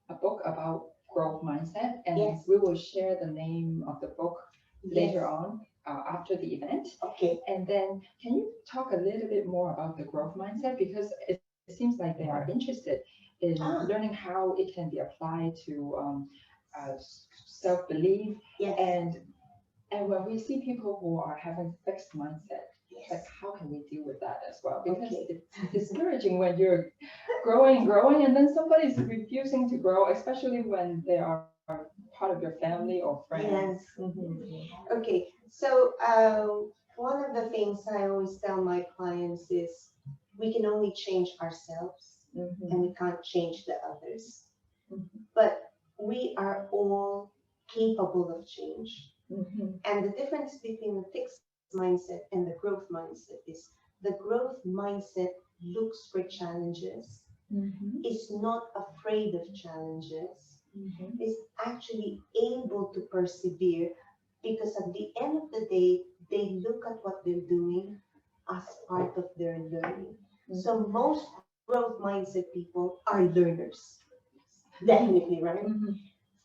a book about growth mindset, and Yes. we will share the name of the book later Yes. on after the event. Okay. And then, can you talk a little bit more about the growth mindset? Because it seems like they are interested in learning how it can be applied to self belief. Yes. And when we see people who are having fixed mindset, Yes. like how can we deal with that as well? Because Okay. it's discouraging when you're growing, and then somebody's refusing to grow, especially when they are part of your family or friends. Yes. Okay. So one of the things I always tell my clients is we can only change ourselves and we can't change the others. But we are all capable of change. And the difference between the fixed mindset and the growth mindset is the growth mindset looks for challenges, is not afraid of challenges, is actually able to persevere because at the end of the day, they look at what they're doing as part of their learning. So most growth mindset people are learners. Definitely, right?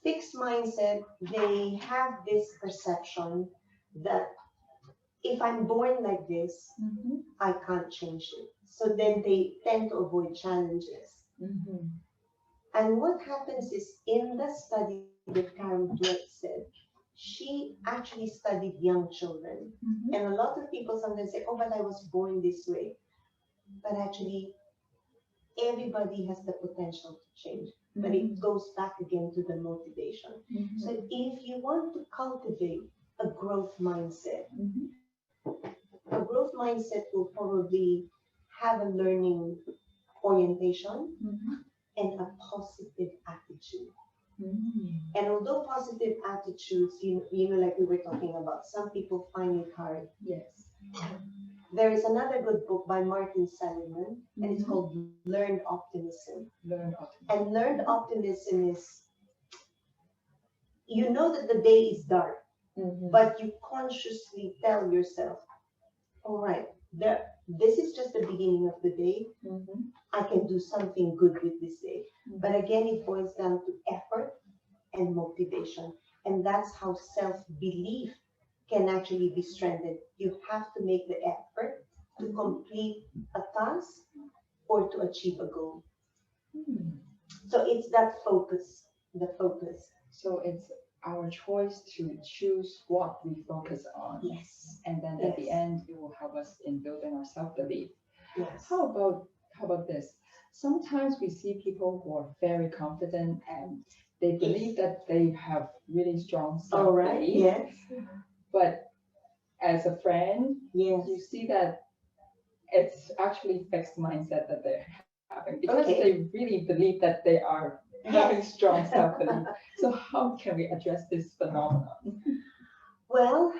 Fixed mindset, they have this perception that if I'm born like this, I can't change it. So then they tend to avoid challenges. And what happens is in the study that Karen Dweck said, she actually studied young children. And a lot of people sometimes say, oh, but I was born this way. But actually, everybody has the potential to change. But it goes back again to the motivation. So if you want to cultivate a growth mindset, a growth mindset will probably have a learning orientation and a positive attitude. And although positive attitudes, like we were talking about, some people find it hard. Yes. There is another good book by Martin Seligman, and it's called Learned Optimism. Learn optimism. And learned optimism is, you know that the day is dark, but you consciously tell yourself, all right, this is just the beginning of the day. I can do something good with this day. But again, it boils down to effort and motivation. And that's how self-belief can actually be strengthened. You have to make the effort to complete a task or to achieve a goal. So it's that focus, the focus. So it's our choice to choose what we focus on. Yes. And then at the end, it will help us in building our self-belief. Yes. How about this? Sometimes we see people who are very confident and they believe that they have really strong self-belief. All right. Yes. But as a friend, yes, you see that it's actually fixed mindset that they're having because they really believe that they are having strong self-belief. So how can we address this phenomenon? Well,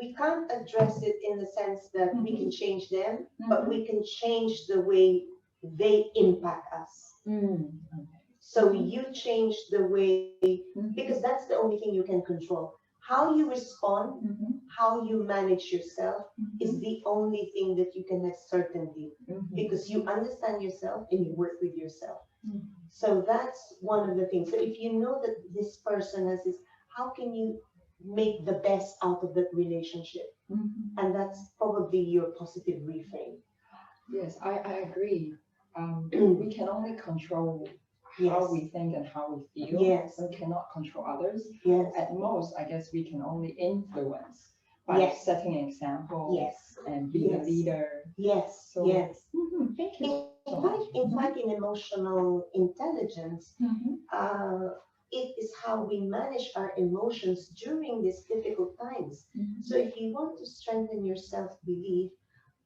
we can't address it in the sense that we can change them, but we can change the way they impact us. So you change the way, because that's the only thing you can control. How you respond, how you manage yourself is the only thing that you can have certainty, because you understand yourself and you work with yourself. So that's one of the things. So if you know that this person has this, how can you make the best out of that relationship? And that's probably your positive reframe. Yes, I agree. We can only control how we think and how we feel. Yes. We cannot control others. Yes. At most, I guess we can only influence by setting an example. Yes. And being a leader. Yes. So, yes. Thank you. In fact, in emotional intelligence, it is how we manage our emotions during these difficult times. So if you want to strengthen your self-belief,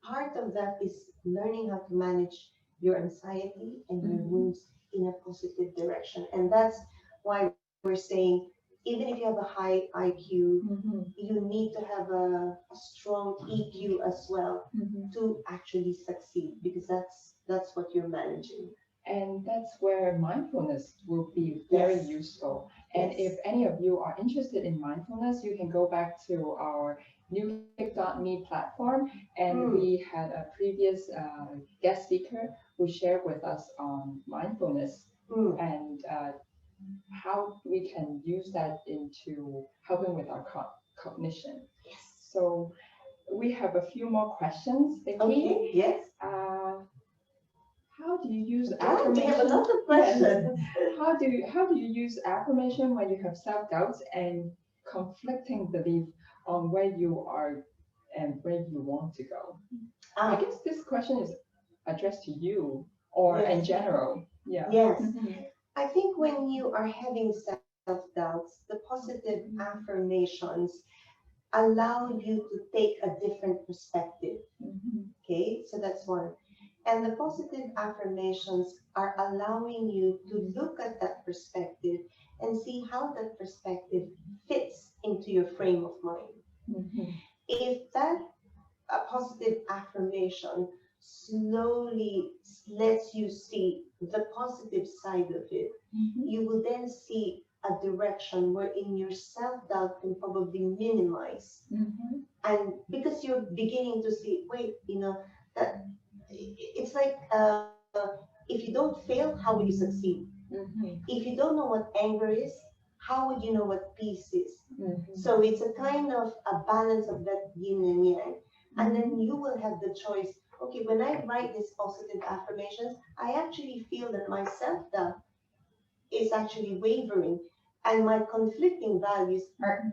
part of that is learning how to manage your anxiety and your moods in a positive direction. And that's why we're saying even if you have a high IQ, Mm-hmm. you need to have a strong EQ as well Mm-hmm. to actually succeed, because that's what you're managing. And that's where mindfulness will be very Yes. useful. And if Yes. any of you are interested in mindfulness, you can go back to our newgig.me platform. And Mm, we had a previous guest speaker who shared with us on mindfulness mm. and how we can use that into helping with our cognition. Yes. So we have a few more questions, Vicky. Okay. Yes. How do you use Yeah, we have a affirmation? lot of Yes. questions. How do you use affirmation when you have self doubts and conflicting belief on where you are and where you want to go? I Ah, guess this question is addressed to you or in yes. general. Yeah. Yes. Mhm. I think when you are having self-doubts, the positive affirmations allow you to take a different perspective. Mhm. Okay, so that's one. And the positive affirmations are allowing you to look at that perspective and see how that perspective fits into your frame of mind. Mhm. If that positive affirmation slowly lets you see the positive side of it, Mhm. you will then see a direction wherein your self doubt can probably minimize. Mhm. And because you're beginning to see, wait, that it's like if you don't fail, how would you succeed? Mhm. If you don't know what anger is, how would you know what peace is? Mhm. So it's a kind of a balance of that yin and yang. And then Mhm. you will have the choice. Okay, when I write these positive affirmations, I actually feel that my self doubt is actually wavering, and my conflicting values are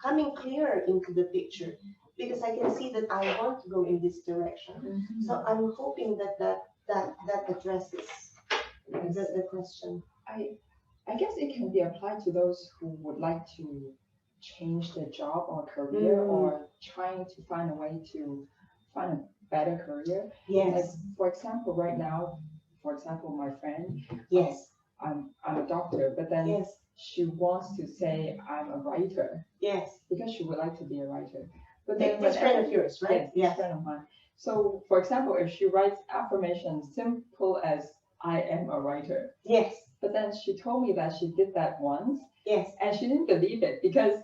coming clearer into the picture, because I can see that I want to go in this direction. Mhm. So I'm hoping that addresses Yes. the question. I I guess it can be applied to those who would like to change their job or career Mm, or trying to find a way to find a better career. Like yes, for example, right now, for example, my friend, um, yes, I'm a doctor, but then yes, she wants to say I'm a writer yes. because she would like to be a writer. But then This friend whenever of yours, right? yes, this Yes, friend of mine. So for example, if she writes affirmations simple as I am a writer, yes, but then she told me that she did that once yes. and she didn't believe it because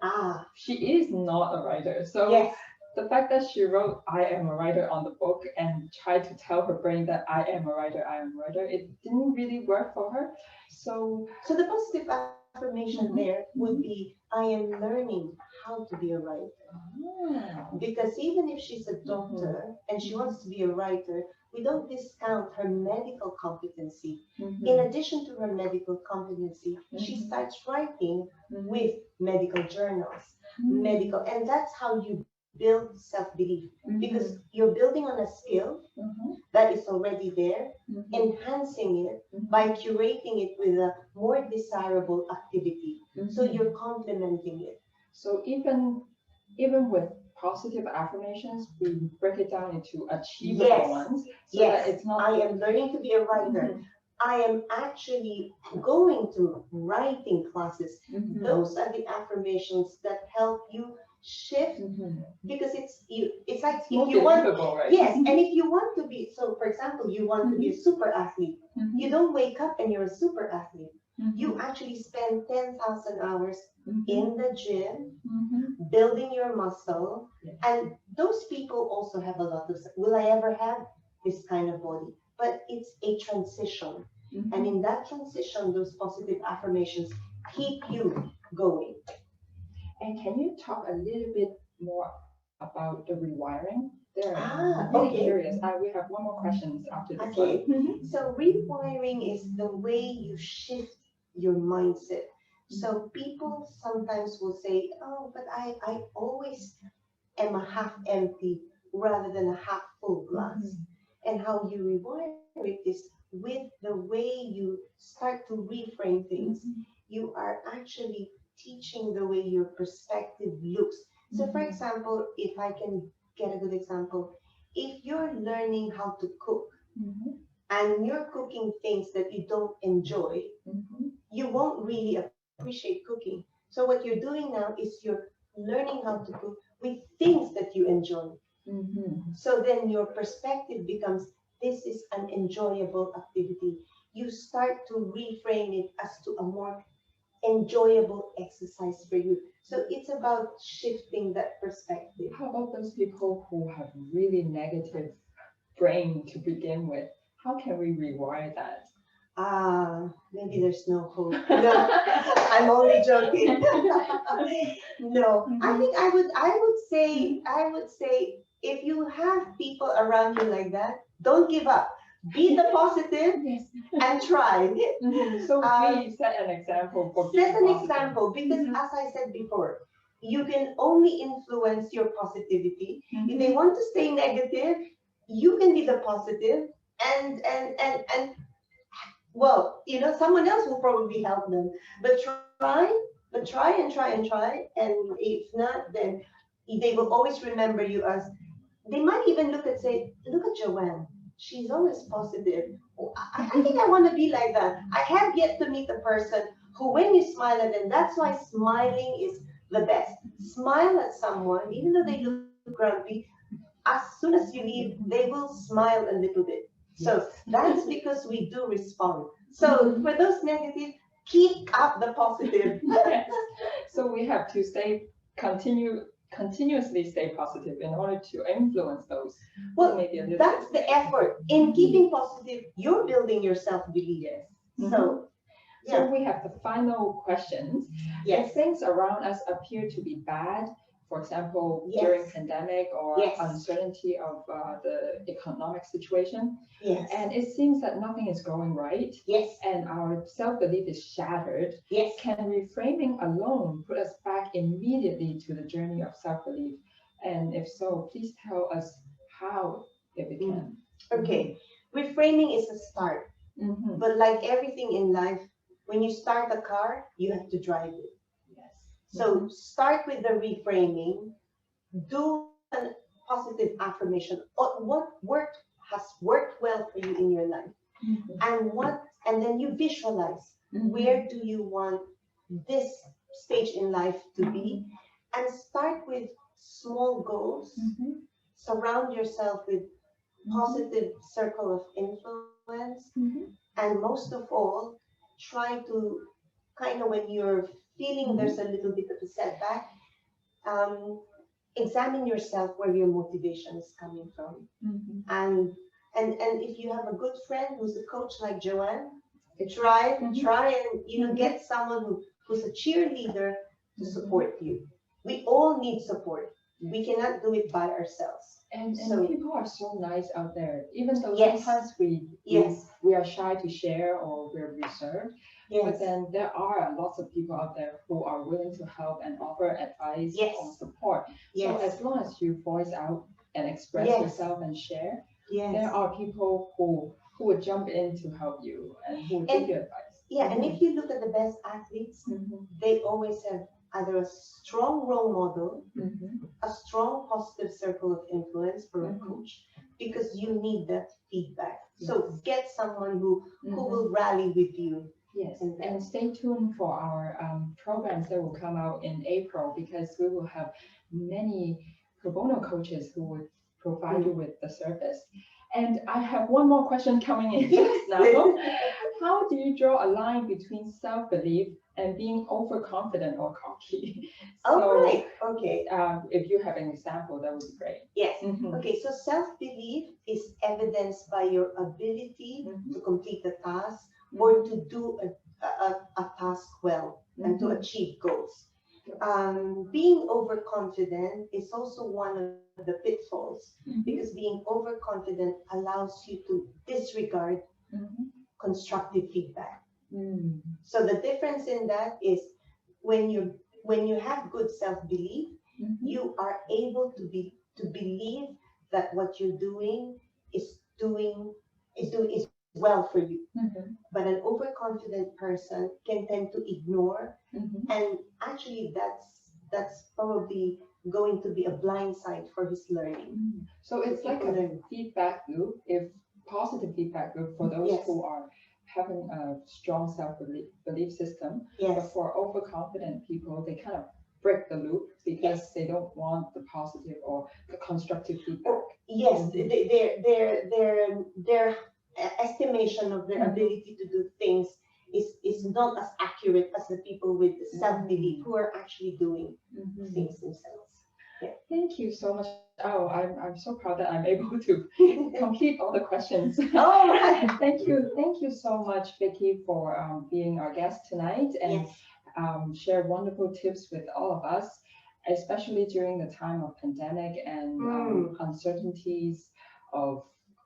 Ah, she is not a writer. So yes. the fact that she wrote I am a writer on the book and tried to tell her brain that I am a writer, it didn't really work for her. So So the positive affirmation there mhm, would mhm. be, I am learning how to be a writer. Ah, Because even if she's a mhm, doctor and she mhm, wants to be a writer, we don't discount her medical competency. In mhm, addition to her medical competency, she mhm, starts writing mhm, with medical journals, mhm, medical, and that's how you build self-belief, because mhm, you're building on a skill mhm, that is already there, mhm, enhancing it by mhm, curating it with a more desirable activity. So mhm. you're complementing it. So even with positive affirmations, we break it down into achievable Yes, ones so that yes, it's not. I am learning to be a writer. Mhm, I am actually going to writing classes. mhm, Those are the affirmations that help you shift, mhm. because it's like It's if more you want, believable, right? yes, and if you want to be, so for example, you want to be a Mhm, super athlete, you mhm, don't wake up and you're a super athlete. You mhm, actually spend 10,000 hours mhm, in the gym mhm. building your muscle. Yes. And those people also have a lot of, will I ever have this kind of body? But it's a transition. And Mhm. in that transition, those positive affirmations keep you going. And can you talk a little bit more about the rewiring? There, I'm Ah, really okay. curious. We have one more questions after this one. Okay. So rewiring is the way you shift your mindset. So people sometimes will say, oh, but I always am a half empty rather than a half full glass. Mhm, And how you rewire it is with the way you start to reframe things. mhm, You are actually teaching the way your perspective looks. So, for mhm, example, if I can get a good example, if you're learning how to cook mhm, and you're cooking things that you don't enjoy, you won't really appreciate cooking. So what you're doing now is you're learning how to cook with things that you enjoy. So then your perspective becomes, this is an enjoyable activity. You start to reframe it as to a more enjoyable exercise for you. So it's about shifting that perspective. How about those people who have really negative brain to begin with? How can we rewire that? Maybe there's no hope. No, I'm only joking. No, I think I would say, if you have people around you like that, don't give up. Be the positive Yes. and try. So please set an example for being Set an positive. example, because as I said before, you can only influence your positivity. If they want to stay negative, you can be the positive, and well, someone else will probably help them. But try and try and try. And if not, then they will always remember you as, they might even look at Joanne. She's always positive. Oh, I think I want to be like that. I have yet to meet a person who, when you smile at them, that's why smiling is the best. Smile at someone, even though they look grumpy. As soon as you leave, they will smile a little bit. So that's because we do respond. So for those negative, keep up the positive. Yes. So we have to continuously stay positive in order to influence those. Well, maybe a little that's bit. the effort. In keeping positive, you're building your self-belief. Yes. So, So we have the final questions. yes. If things around us appear to be bad, for example, Yes. during pandemic or Yes. uncertainty of the economic situation, Yes. and it seems that nothing is going right, Yes. and our self-belief is shattered, Yes. can reframing alone put us back immediately to the journey of self-belief? And if so, please tell us how, if you can. Okay. Reframing is a start. But like everything in life, when you start a car, you have to drive it. Yes. So start with the reframing. Do a positive affirmation of what has worked well for you in your life, and then you visualize, where do you want this stage in life to be, and start with small goals. Surround yourself with positive circle of influence, and most of all, try to kind of, when you're feeling there's a little bit of a setback, examine yourself where your motivation is coming from. And if you have a good friend who's a coach like Joanne, try and get someone who's a cheerleader to support you. We all need support. We cannot do it by ourselves. And So- people are so nice out there, even though Yes. sometimes Yes. we are shy to share or we're reserved. But Yes. then there are lots of people out there who are willing to help and offer advice Yes. or support. So Yes. as long as you voice out and express Yes. yourself and share, Yes. there are people who would jump in to help you and who will give you advice. Yeah, and if you look at the best athletes, they always have either a strong role model, a strong positive circle of influence, or a coach, because you need that feedback. So get someone who will rally with you. Yes, And and stay tuned for our programs that will come out in April, because we will have many pro bono coaches who would provide you with the service. And I have one more question coming in just now. How do you draw a line between self-belief and being overconfident or cocky? Oh, right. Okay. If you have an example, that would be great. Yes. Okay, so self-belief is evidenced by your ability to complete the task, or to do a task well, and to achieve goals. Being overconfident is also one of the pitfalls, because being overconfident allows you to disregard constructive feedback. So the difference in that is, when you have good self-belief, you are able to believe that what you're doing is well for you. But an overconfident person can tend to ignore, and actually that's probably going to be a blind side for his learning. So it's like a feedback loop. If positive feedback for those Yes. who are having a strong self-belief system. Yes. But for overconfident people, they kind of break the loop because Yes. they don't want the positive or the constructive feedback. Yes, Mhm. their estimation of their Mhm. ability to do things is not as accurate as the people with self-belief who are actually doing Mhm. things themselves. Thank you so much. Oh, I'm so proud that I'm able to complete all the questions. All right. Thank you so much, Vicky, for being our guest tonight and Yes. share wonderful tips with all of us, especially during the time of pandemic and uncertainties of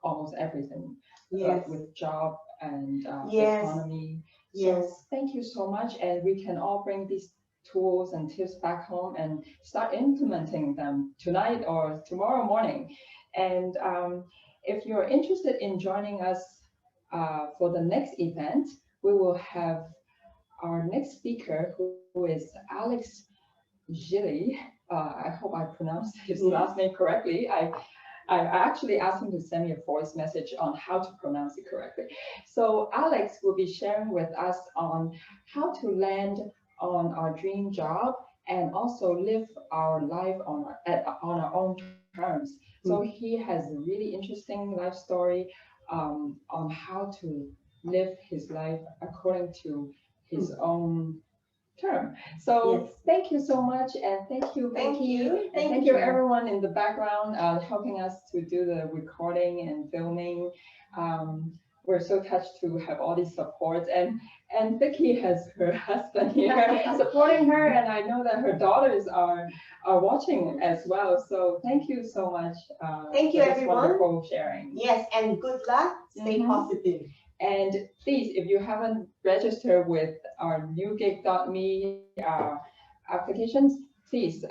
almost everything, Yes. with job and Yes. economy. Yes. So thank you so much, and we can all bring these tools and tips back home and start implementing them tonight or tomorrow morning. And if you're interested in joining us for the next event, we will have our next speaker, who is Alex Gilly. I hope I pronounced his last name correctly. I actually asked him to send me a voice message on how to pronounce it correctly. So Alex will be sharing with us on how to land on our dream job and also live our life on our own terms. So he has a really interesting life story on how to live his life according to his own term. So Yes. thank you so much, and thank you, Thank Vicky, you. and thank you everyone in the background helping us to do the recording and filming. We're so touched to have all these supports, and Vicky has her husband here supporting her, and I know that her daughters are watching as well. So thank you so much. Thank you, for this everyone. Wonderful sharing. Yes, and good luck. Stay positive. And please, if you haven't registered with our newgig.me applications, please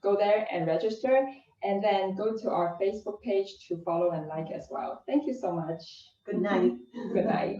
go there and register, and then go to our Facebook page to follow and like as well. Thank you so much. Good night. Good night.